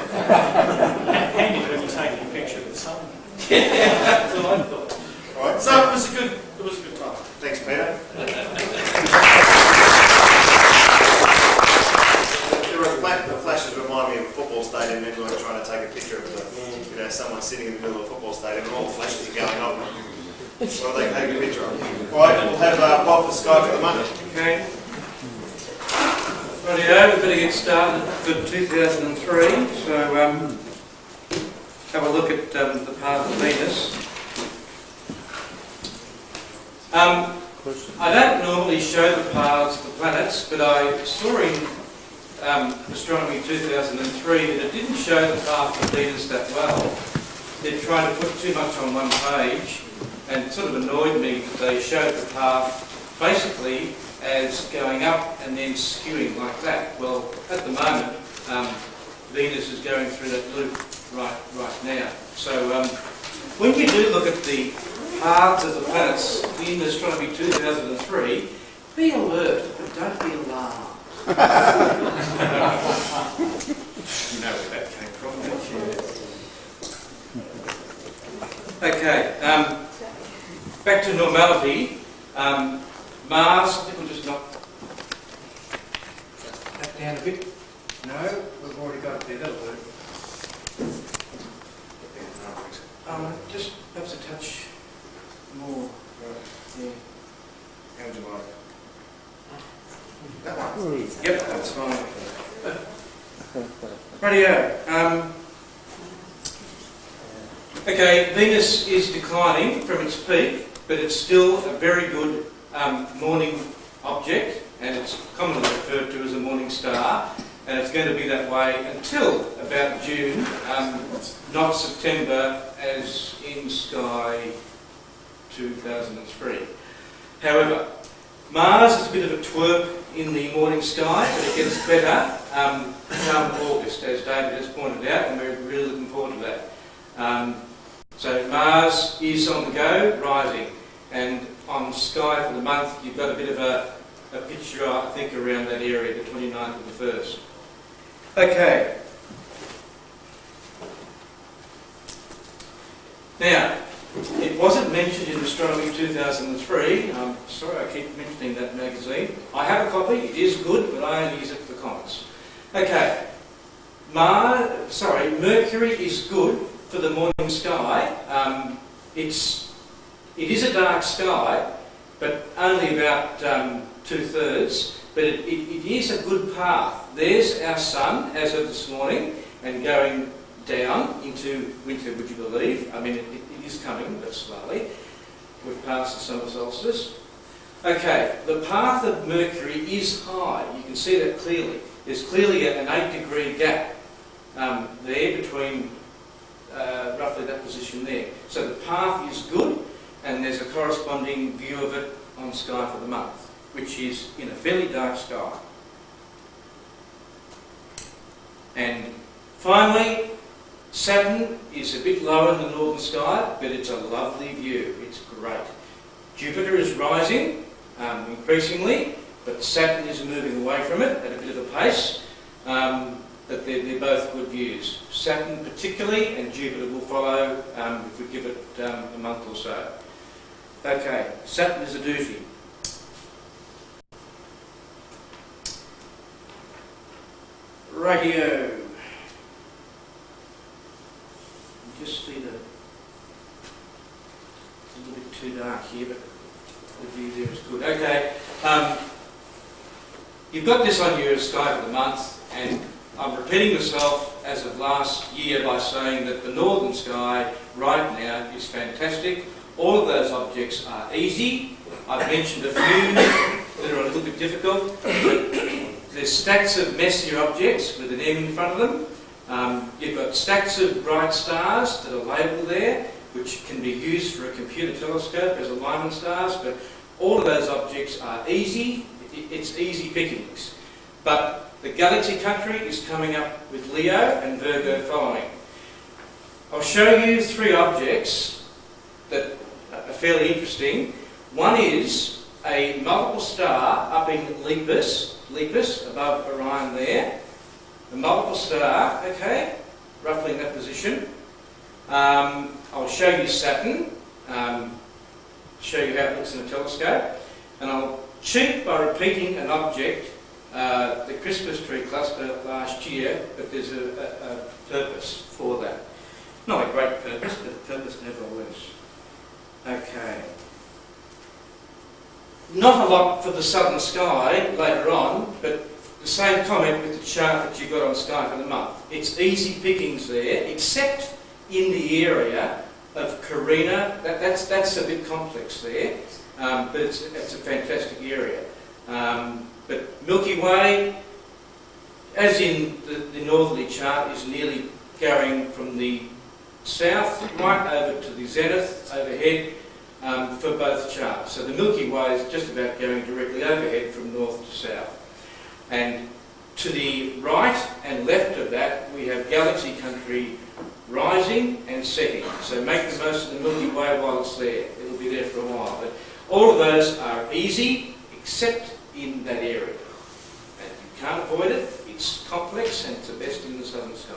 Handy when you're taking a picture of the sun. Yeah, that's what I thought. Right. So it was a good time. Thanks, Peter. The flashes remind me of a football stadium. Everyone trying to take a picture of someone sitting in the middle of a football stadium, and all the flashes are going off. What are they taking a picture of? Right, we'll have Bob for Sky for the money. Okay. Rightio, we better get started for 2003. So have a look at the path of Venus. I don't normally show the paths of the planets, but I saw in Astronomy 2003 that it didn't show the path of Venus that well. They're trying to put too much on one page, and it sort of annoyed me that they showed the path basically as going up and then skewing like that. Well, at the moment, Venus is going through that loop right now. So when you do look at the paths of the planets in Astronomy 2003, be alert, but don't be alarmed. You know where that came from, don't you? Okay, back to normality. Mars, I think we'll just knock that down a bit. No, we've already got it there, that'll work. Just perhaps a touch more. Yeah. How would you like? Yep, that's fine. Rightio. Okay, Venus is declining from its peak, but it's still a very good morning object, and it's commonly referred to as a morning star, and it's going to be that way until about June, not September as in Sky 2003. However, Mars is a bit of a twerp in the morning sky, but it gets better come August, as David has pointed out, and we're really looking forward to that. So Mars is on the go, rising, and on Sky for the month you've got a bit of a picture, I think, around that area, the 29th of the 1st. Okay. Now, it wasn't mentioned in Astronomy 2003. I'm sorry I keep mentioning that magazine. I have a copy, it is good, but I only use it for the comments. Okay, Mercury is good for the morning sky. It is a dark sky, but only about 2/3, but it is a good path. There's our sun as of this morning, and going down into winter, would you believe? I mean, it is coming, but slowly. We've passed the summer solstice. Okay, the path of Mercury is high. You can see that clearly. There's clearly an 8-degree gap there between roughly that position there. So the path is good, and there's a corresponding view of it on Sky for the month, which is in a fairly dark sky. And finally, Saturn is a bit lower in the northern sky, but it's a lovely view. It's great. Jupiter is rising, increasingly, but Saturn is moving away from it at a bit of a pace. But they're both good views. Saturn particularly, and Jupiter will follow if we give it a month or so. Okay, Saturn is a doozy. Radio. Just see the. It's a little bit too dark here, but the view there is good. Okay, you've got this on your sky for the month, and I'm repeating myself as of last year by saying that the northern sky right now is fantastic. All of those objects are easy. I've mentioned a few that are a little bit difficult. There's stacks of messier objects with an M in front of them. You've got stacks of bright stars that are labelled there, which can be used for a computer telescope as alignment stars, but all of those objects are easy. It's easy pickings. But the galaxy country is coming up with Leo and Virgo following. I'll show you three objects that are fairly interesting. One is a multiple star up in Lepus above Orion there. A multiple star, okay, roughly in that position. I'll show you Saturn, show you how it looks in a telescope, and I'll cheat by repeating an object, the Christmas tree cluster last year, but there's a purpose for that. Not a great purpose, but a purpose nevertheless. Okay. Not a lot for the southern sky later on, but the same comment with the chart that you got on Sky for the month. It's easy pickings there, except in the area of Carina. That's a bit complex there, but it's a fantastic area. But Milky Way, as in the northerly chart, is nearly going from the south right over to the zenith overhead for both charts. So the Milky Way is just about going directly overhead from north to south. And to the right and left of that, we have galaxy country rising and setting. So make the most of the Milky Way while it's there. It'll be there for a while. But all of those are easy, except in that area. And you can't avoid it. It's complex, and it's the best in the southern sky.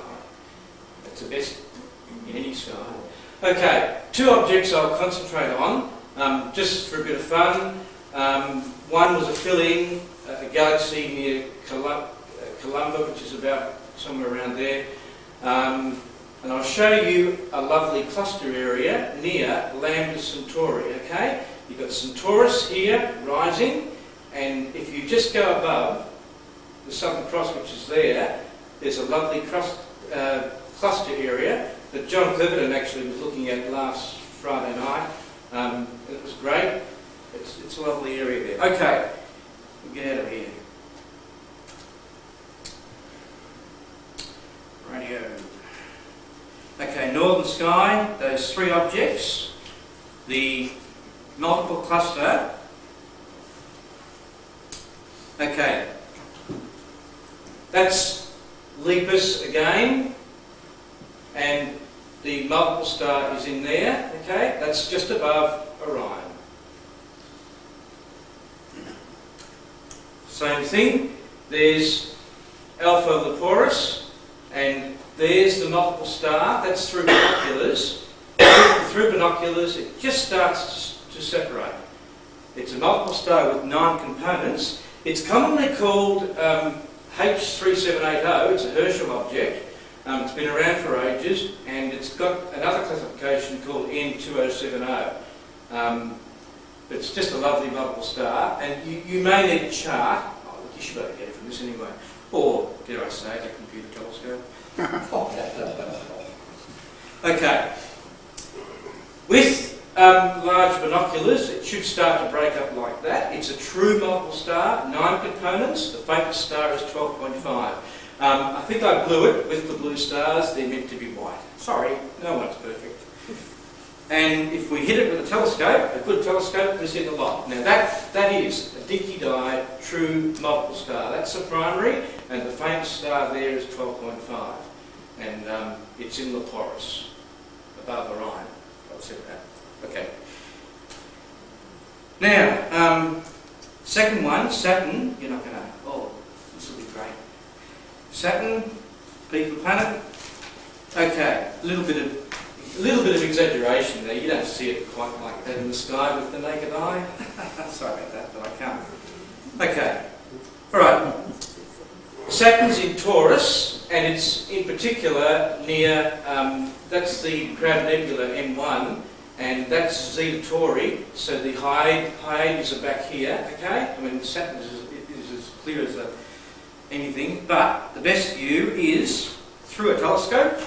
It's the best in any sky. Okay, two objects I'll concentrate on, just for a bit of fun. One was a fill-in, a galaxy near Koolymilka, which is about somewhere around there. And I'll show you a lovely cluster area near Lambda Centauri, okay? You've got Centaurus here, rising, and if you just go above the Southern Cross, which is there, there's a lovely cluster area that John Cliverton actually was looking at last Friday night. It was great. It's a lovely area there. Okay, we'll get out of here. Radio. Okay, northern sky, those three objects, the multiple cluster. Okay, that's Lepus again, and the multiple star is in there, okay? That's just above Orion. Same thing, there's Alpha Leporis, and there's the multiple star. That's through binoculars. Through binoculars, it just starts to separate. It's a multiple star with 9 components. It's commonly called H3780. It's a Herschel object. It's been around for ages, and it's got another classification called N2070. It's just a lovely multiple star, and you may need a chart. Oh, look, you should be able to get it from this anyway. Or, dare I say, a computer telescope. Okay. With large binoculars, it should start to break up like that. It's a true multiple star, 9 components. The faintest star is 12.5. I think I blew it with the blue stars. They're meant to be white. Sorry, no one's perfect. And if we hit it with a telescope, a good telescope, we see a lot. Now that is a dinky-dyed, true multiple star. That's the primary, and the faintest star there is 12.5. And it's in Leporis, above Orion. I'll say that. Okay. Now, second one, Saturn, you're not going to, oh, this will be great. Saturn, P for planet. Okay, a little bit of exaggeration there. You don't see it quite like that in the sky with the naked eye. Sorry about that, but I can't. Okay, all right. Saturn's in Taurus, and it's in particular near, that's the Crowd Nebula M1, and that's Zeta Tauri, so the Hyades are back here, okay? I mean, Saturn is as clear as anything, but the best view is through a telescope.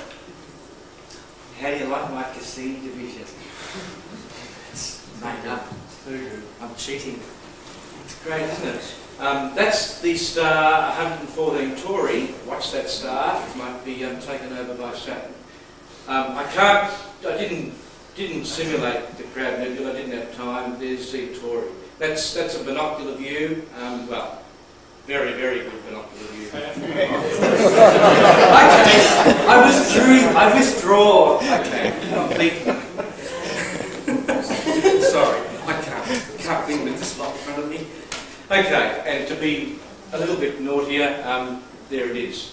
How do you like my Cassini division? It's made up. I'm cheating. It's great, isn't it? That's the star 114 Tauri. Watch that star. It might be taken over by Saturn. I didn't simulate the Crowd Nebula. I didn't have time. There's Zeta Tauri. That's a binocular view. Well, very, very good binocular view. I withdraw. Okay, I'm leaving. Sorry, I can't win with this lot in front of me. Okay, and to be a little bit naughtier, there it is.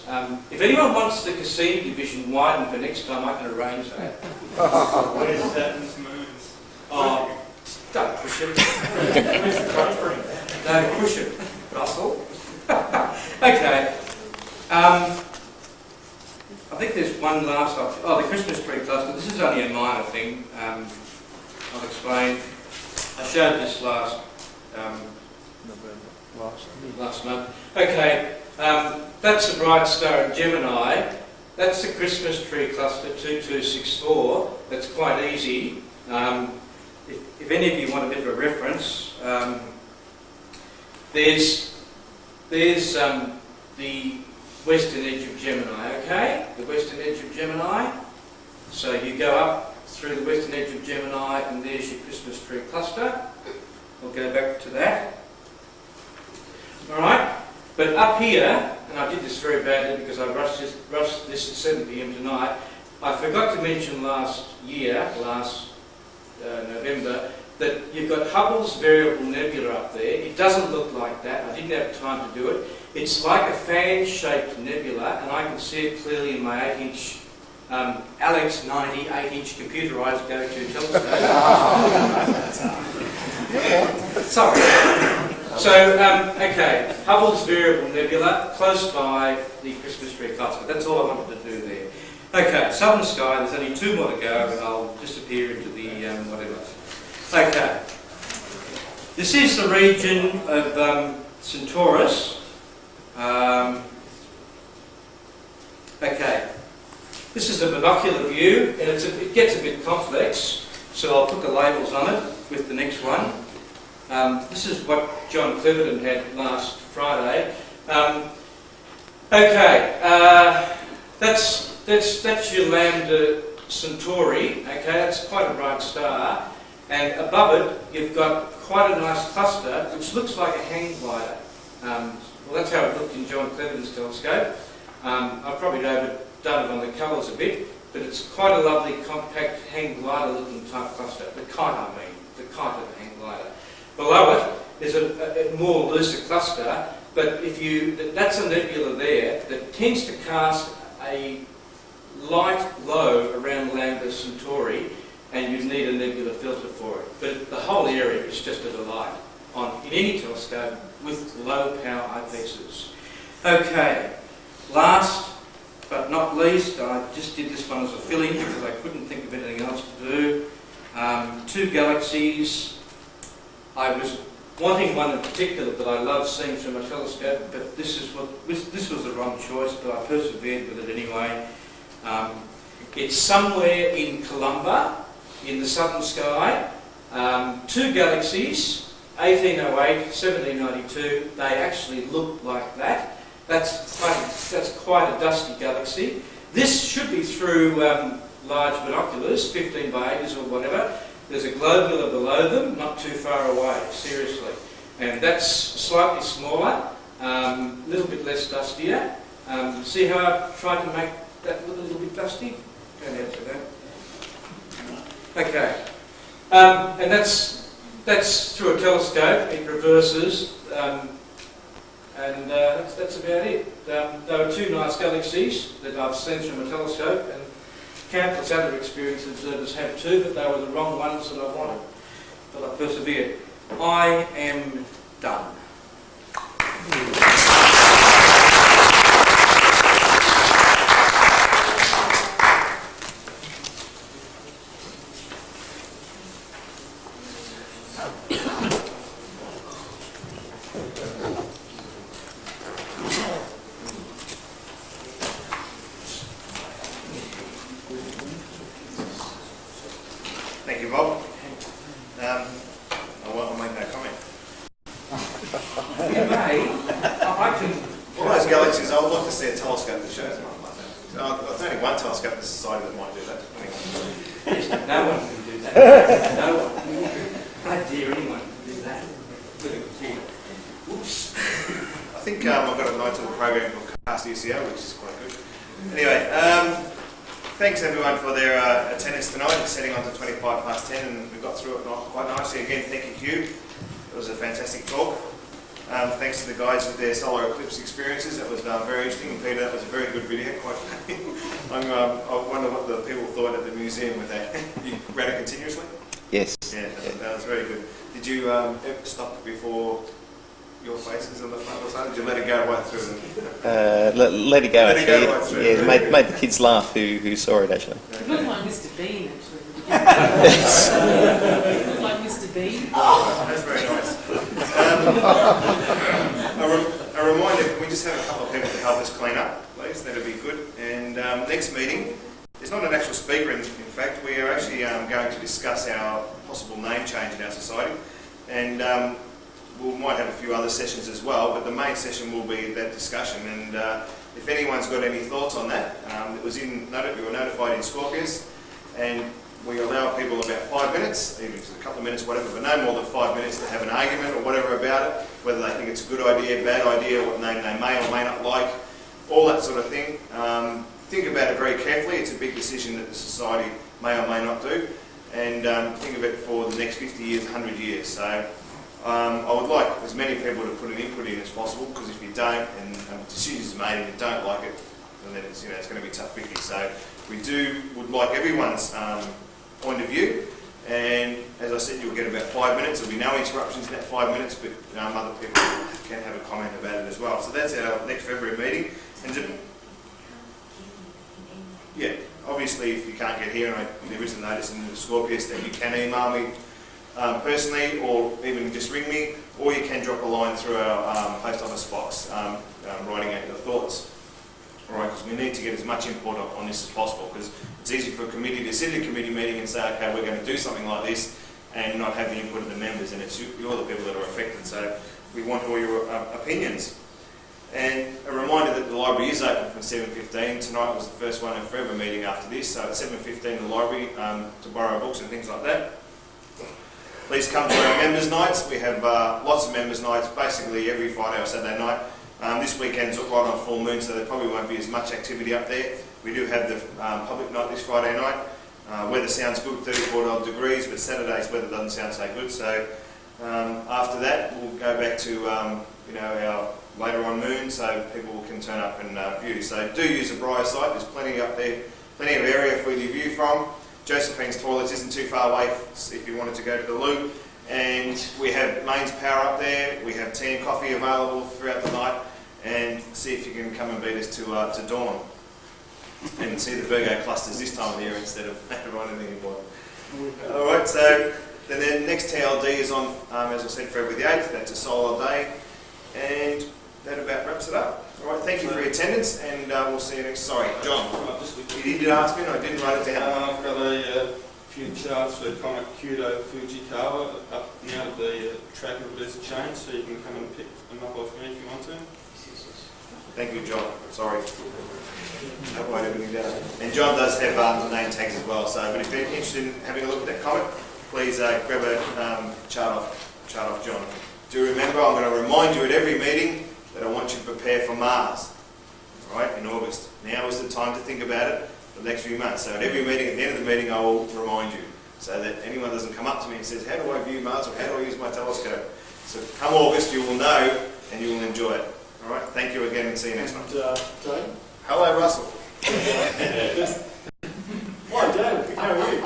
If anyone wants the Cassini division widened for next time, I can arrange that. Where's Saturn's moons? Oh, don't push it. Don't push it, Russell. Okay. I think there's one last option. Oh, the Christmas tree cluster. This is only a minor thing. I'll explain. I showed this last month. Okay. That's a bright star in Gemini. That's the Christmas tree cluster 2264. That's quite easy. If any of you want a bit of a reference, there's the western edge of Gemini, okay? The western edge of Gemini. So you go up through the western edge of Gemini and there's your Christmas tree cluster. We'll go back to that. Alright, but up here, and I did this very badly because I rushed this at 7 PM tonight, I forgot to mention last November, that you've got Hubble's Variable Nebula up there. It doesn't look like that. I didn't have time to do it. It's like a fan-shaped nebula, and I can see it clearly in my 8-inch Alex 90 8-inch computerised go-to telescope. Sorry. So, okay, Hubble's Variable Nebula, close by the Christmas tree cluster. That's all I wanted to do there. Okay, southern sky, there's only 2 more to go, and I'll disappear into the whatever. Okay, this is the region of Centaurus. Okay, this is a binocular view, and it gets a bit complex, so I'll put the labels on it with the next one. This is what John Cliverton had last Friday. That's your Lambda Centauri. Okay, that's quite a bright star, and above it you've got quite a nice cluster which looks like a hang glider. Well, that's how it looked in John Cliverton's telescope. I've probably overdone it on the colours a bit, but it's quite a lovely, compact hang glider looking type cluster. The kite of the hang glider. Below it is a more looser cluster, but that's a nebula there that tends to cast a light glow around Lambda Centauri, and you'd need a nebula filter for it. But the whole area is just a delight in any telescope with low power eyepieces. Okay, last but not least, I just did this one as a fill-in because I couldn't think of anything else to do. 2 galaxies. I was wanting one in particular that I love seeing through my telescope, but this was the wrong choice, but I persevered with it anyway. It's somewhere in Columba, in the southern sky. 2 galaxies, 1808, 1792. They actually look like that. That's quite a dusty galaxy. This should be through large binoculars, 15 by 8s or whatever. There's a globular below them, not too far away, seriously. And that's slightly smaller, a little bit less dustier. See how I've tried to make that look a little bit dusty? Don't answer that. Okay. And that's that's through a telescope. It reverses, and that's about it. There are two nice galaxies that I've seen from a telescope, and countless other experienced observers have too, but they were the wrong ones that I wanted. But I persevered. I am done. Thank you, Bob. I'll make no comment. You may. I can. All those galaxies, I would like to see a telescope that shows them. There's only one telescope in the society that might do that. Anyway. No one can do that. No one. I dare anyone to do that. Oops. I think I've got a note to the program called Cast UCL, which is quite good. Anyway, thanks everyone for their attendance tonight. It's setting on to 25 past 10 and we got through it quite nicely. Again, thank you, Hugh. It was a fantastic talk. Thanks to the guys with their solar eclipse experiences. That was very interesting. And Peter, that was a very good video, quite funny. I wonder what the people thought at the museum with that. You ran it continuously? Yes. Yeah, that was very good. Did you ever stop before your faces on the front or something? Did you let it go right through them? Let it go. Let it go right through. Yeah, made the kids laugh who saw it actually. It looked like Mr. Bean, actually. It looked like Mr. Bean. That's very nice. A reminder, can we just have a couple of people to help us clean up, please? That'd be good. And next meeting, it's not an actual speaker, in fact. We are actually going to discuss our possible name change in our society. And we might have a few other sessions as well, but the main session will be that discussion. And if anyone's got any thoughts on that, we were notified in Scorpius, and we allow people about 5 minutes, even just a couple of minutes, whatever, but no more than 5 minutes to have an argument or whatever about it, whether they think it's a good idea, bad idea, what name they may or may not like, all that sort of thing. Think about it very carefully. It's a big decision that the society may or may not do, and think of it for the next 50 years, 100 years. So I would like as many people to put an input in as possible, because if you don't, and a decision is made and you don't like it, then it's going to be tough picking. So we would like everyone's point of view, and as I said, you'll get about 5 minutes. There'll be no interruptions in that 5 minutes, but other people can have a comment about it as well. So that's our next February meeting. And yeah, obviously if you can't get here, and there is a notice in the Scorpius that you can email me personally, or even just ring me, or you can drop a line through our post office box, writing out your thoughts. Alright, because we need to get as much input on this as possible, because it's easy for a committee to sit in a committee meeting and say, okay, we're going to do something like this, and not have the input of the members, and it's you're the people that are affected, so we want all your opinions. And a reminder that the library is open from 7:15. Tonight was the first one and forever meeting after this, so at 7:15 in the library to borrow books and things like that. Please come to our members' nights. We have lots of members' nights, basically every Friday or Saturday night. This weekend's right on full moon, so there probably won't be as much activity up there. We do have the public night this Friday night. Weather sounds good, 34 odd degrees, but Saturday's weather doesn't sound so good. So after that, we'll go back to our later on moon, so people can turn up and view. So do use the Briar site. There's plenty up there, plenty of area for you to view from. Josephine's Toilets isn't too far away if you wanted to go to the loo. And we have mains power up there. We have tea and coffee available throughout the night. And see if you can come and beat us to dawn. And see the Virgo clusters this time of the year instead of right in the airport. Alright, so then the next TLD is on, as I said, February the 8th. That's a solar day. And that about wraps it up. Alright, thank you for your attendance, and we'll see you next. Sorry, John. You did ask me, and I didn't write it down. I've got a few charts for Comet Kudo Fujikawa up now that the tracker has changed, so you can come and pick them up off me if you want to. Thank you, John. Sorry. Don't write everything down. And John does have the name tags as well, so but if you're interested in having a look at that comet, please grab a chart off John. Do remember, I'm going to remind you at every meeting that I want you to prepare for Mars, right, in August. Now is the time to think about it for the next few months. So at every meeting, at the end of the meeting, I will remind you. so that anyone doesn't come up to me and says, how do I view Mars or how do I use my telescope? So come August, you will know and you will enjoy it. All right, thank you again and see you next month. David? Hello, Russell. Hi, David. How are you?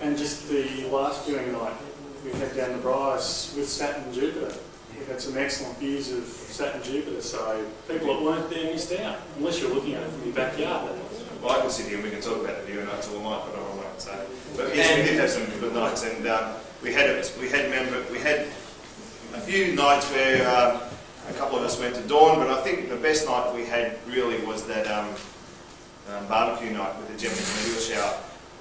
And just the last viewing night, we had down the Bryce with Saturn and Jupiter. We had some excellent views of Saturn and Jupiter, so people that weren't there missed out, unless you're looking at it from your backyard. Well, I can sit here and we can talk about the viewing nights all night, but I won't. So, but yes, we did have some good nights, and we had a few nights where a couple of us went to dawn, but I think the best night we had really was that barbecue night with the Gemini meteor shower.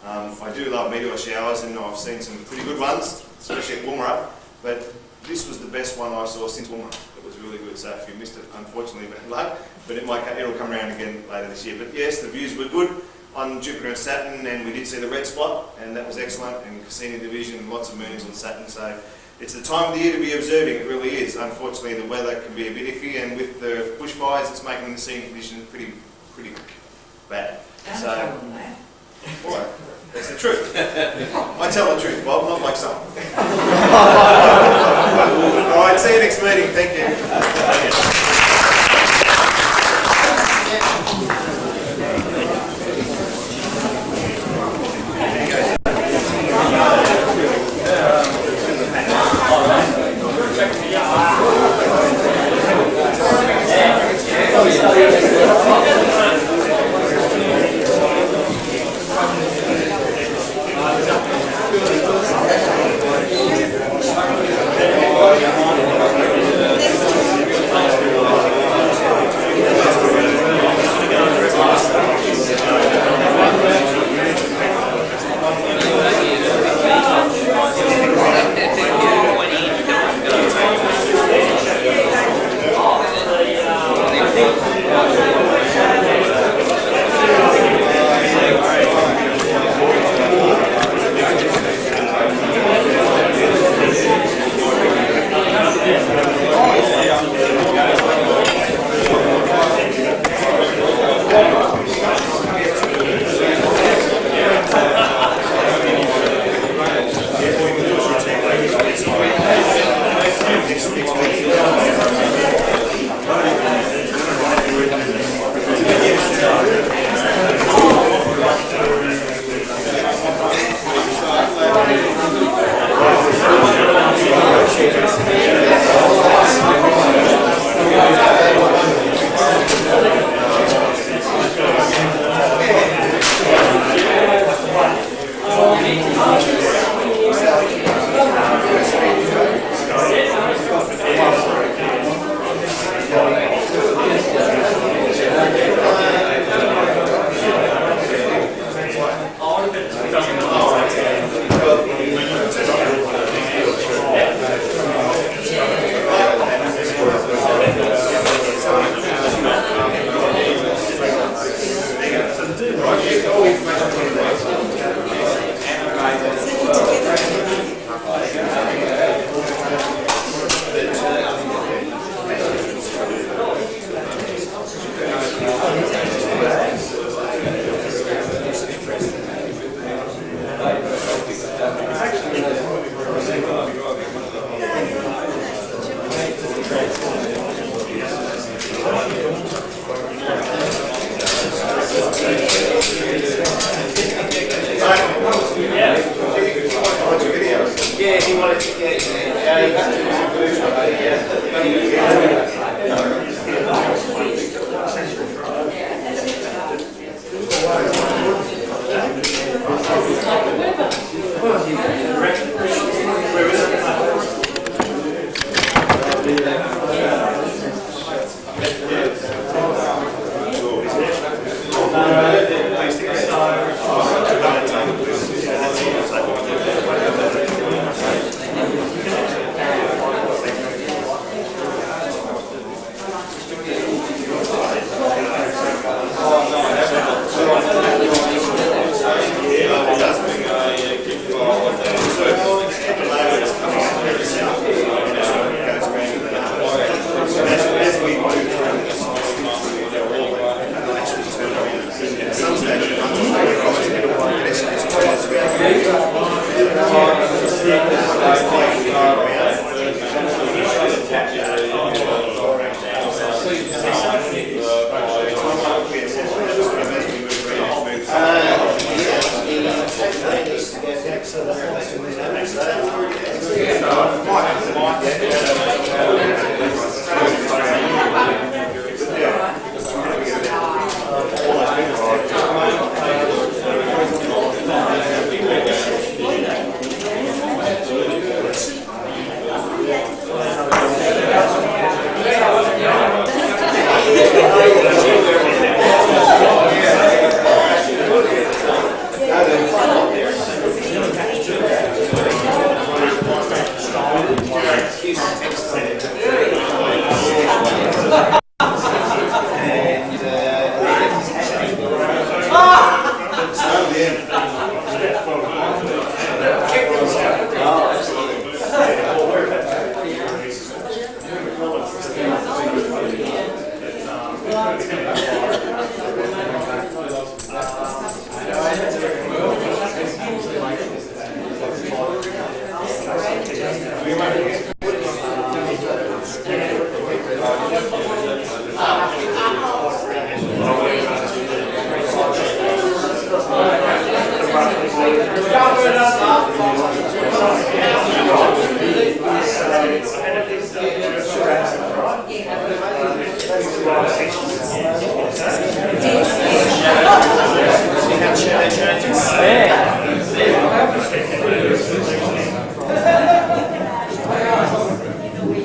I do love meteor showers, and I've seen some pretty good ones, especially at Woomera, but this was the best one I saw since Woomera. It was really good, so if you missed it, unfortunately, bad luck, but it'll come around again later this year. But yes, the views were good on Jupiter and Saturn, and we did see the red spot, and that was excellent, and Cassini division, and lots of moons on Saturn, so it's the time of the year to be observing, it really is. Unfortunately, the weather can be a bit iffy, and with the bushfires, it's making the seeing conditions pretty bad. So, what? That's the truth. I tell the truth, Bob, not like some. All right, see you next meeting. Thank you.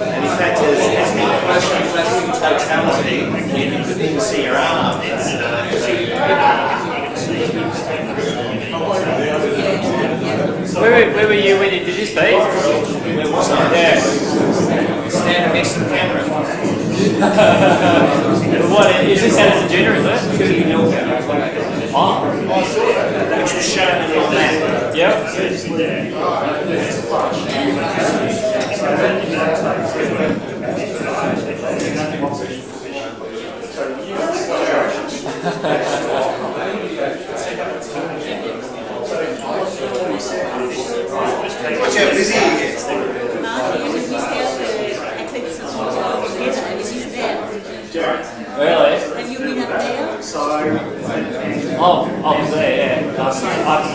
And in fact, as totality, you can see your arm. Where were you when you did this, Pete? Where was I? Yeah. Standing next to the camera. What, is this out as a junior, is it? Koolymilka. Oh. Which was shown in your map. Watch how busy he gets. Really? Have you been up there? Oh, I was there, yeah. I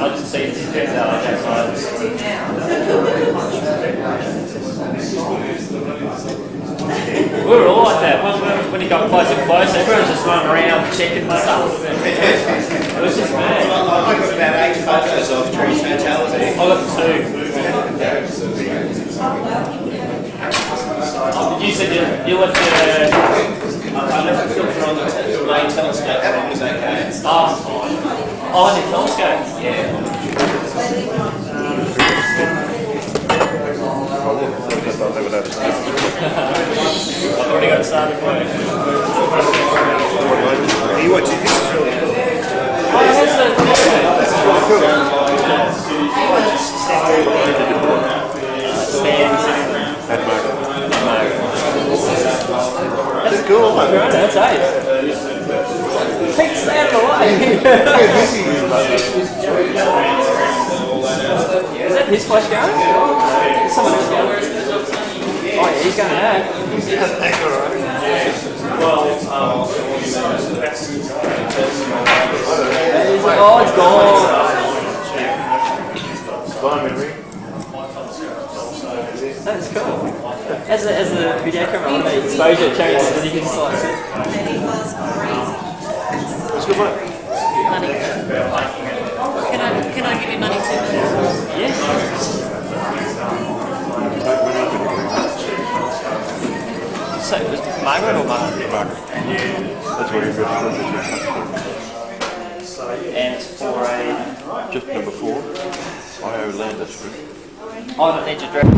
just see the steps out outside. We were all like that. When he got closer and closer, everyone was just running around checking stuff. It was just mad. I got about 8 photos of tree totality. I got 2. You said you left I left the filter on the main telescope, that one was okay. Oh, on the telescope? Yeah. I've already got started for it. Are you watching? This is really cool. That's cool. That's nice. Take stand of the way. Is that his flash going? Someone else going? Oh yeah, he's going to act. Oh, it's gone. That's cool. As the video camera on, the exposure changes and you can just like sit. It's good money. Can I give you money too? Yes. So it was Margaret or Margaret? Margaret. That's what you're And it's for a... Just number 4. IO Lander Street. I don't need your address.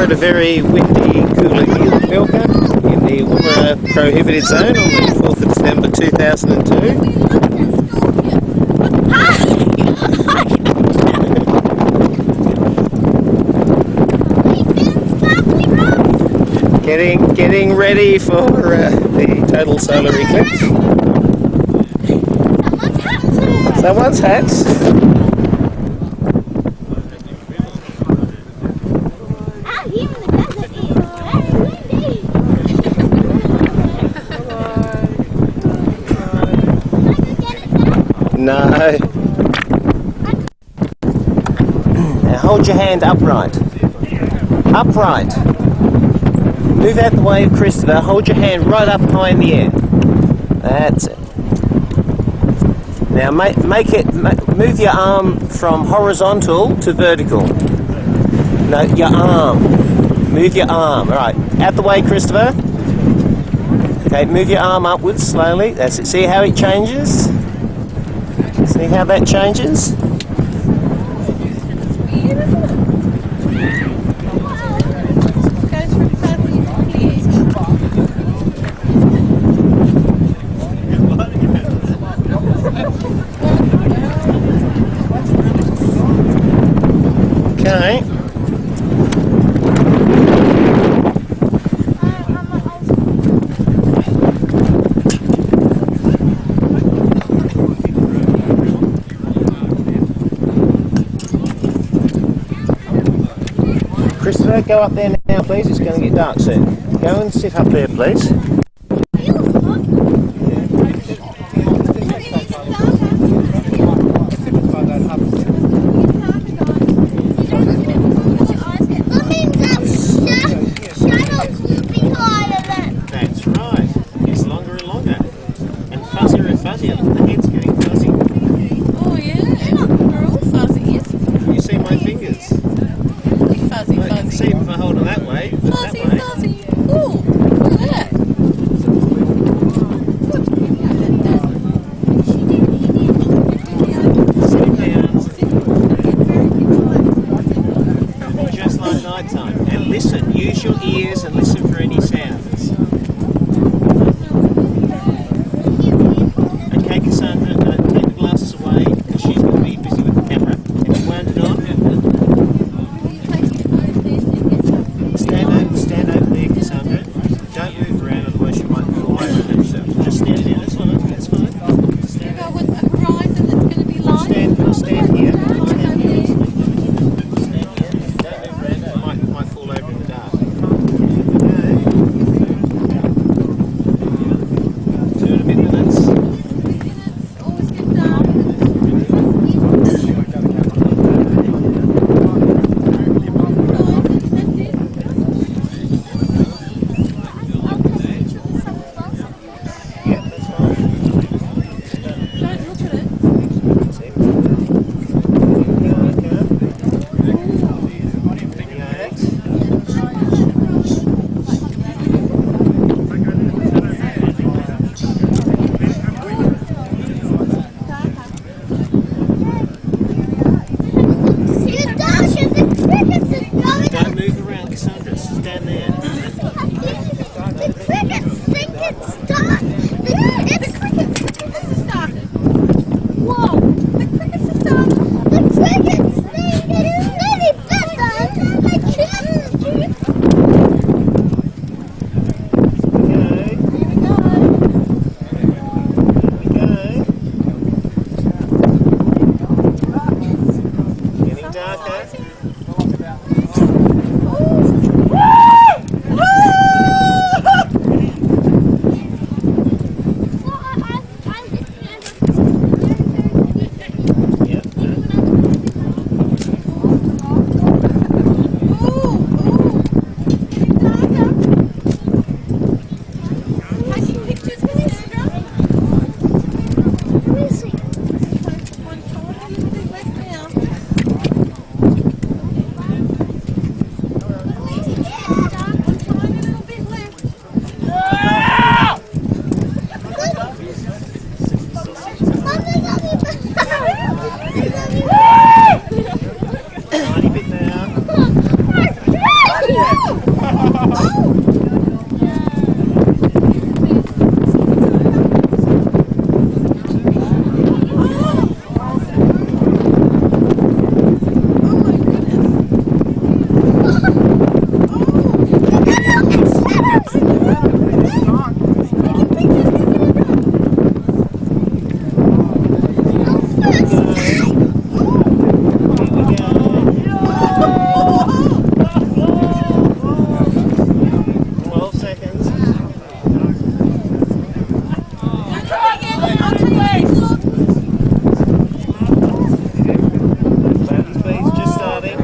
at a very windy Koolymilka in the Woomera Prohibited Zone on the 4th of December 2002. Getting ready for the total solar eclipse. Someone's hats. No. Now hold your hand upright. Upright. Move out the way of Christopher. Hold your hand right up high in the air. That's it. Now move your arm from horizontal to vertical. No, your arm. Move your arm. All right. Out the way, Christopher. Okay, move your arm upwards slowly. That's it. See how it changes? See how that changes? Okay. Christopher, go up there now, please. It's going to get dark soon. Go and sit up there, please. That's right. It's longer and longer. And fuzzier and fuzzier. The head's getting fuzzy. Oh yeah, we're all fuzzy, yes. Can you see my fingers? Fuzzy, Well, you can see them if I hold them that way. But fuzzy, that way. fuzzy. Ooh, look at that. Just like night time. And listen, use your ears and listen for any sounds. Okay, Cassandra, take the glasses away because she's going to be busy with the camera. Have you wound it on? Just starting.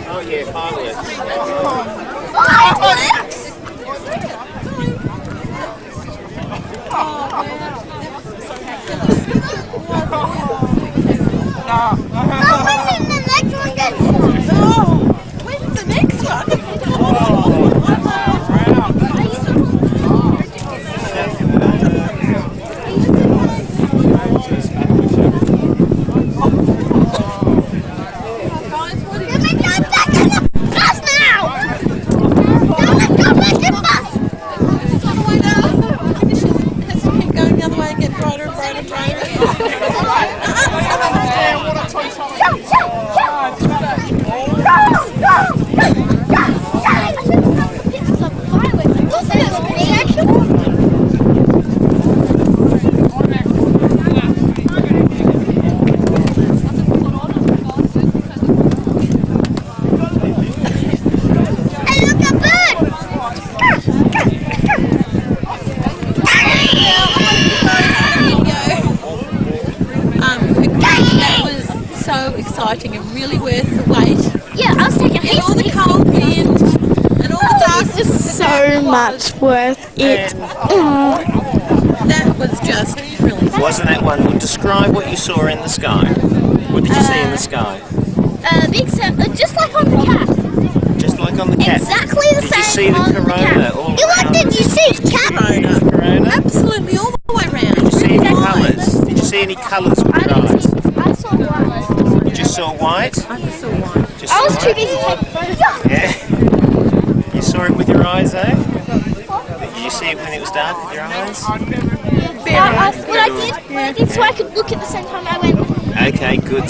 Oh yeah, fireworks. When's the next one? Exciting and really worth the wait. Yeah, I was taking and all the cold wind and all the darkness. It's just so much worth it. That was just really. Wasn't that one? Describe what you saw in the sky. What did you see in the sky? Big just like on the cat. Just like on the cat. Exactly the Did same you see the on corona the all cat. around? Did you see cat? Corona? Absolutely all the way around. Did you see any colours? Did you see any colours with your eyes? I saw white. You just saw white? I just saw white. Just I was saw too white? busy taking photos. Yeah. You saw it with your eyes, eh? Did you see it when it was dark with your eyes? What I did so I could look at the same time I went. Okay, good.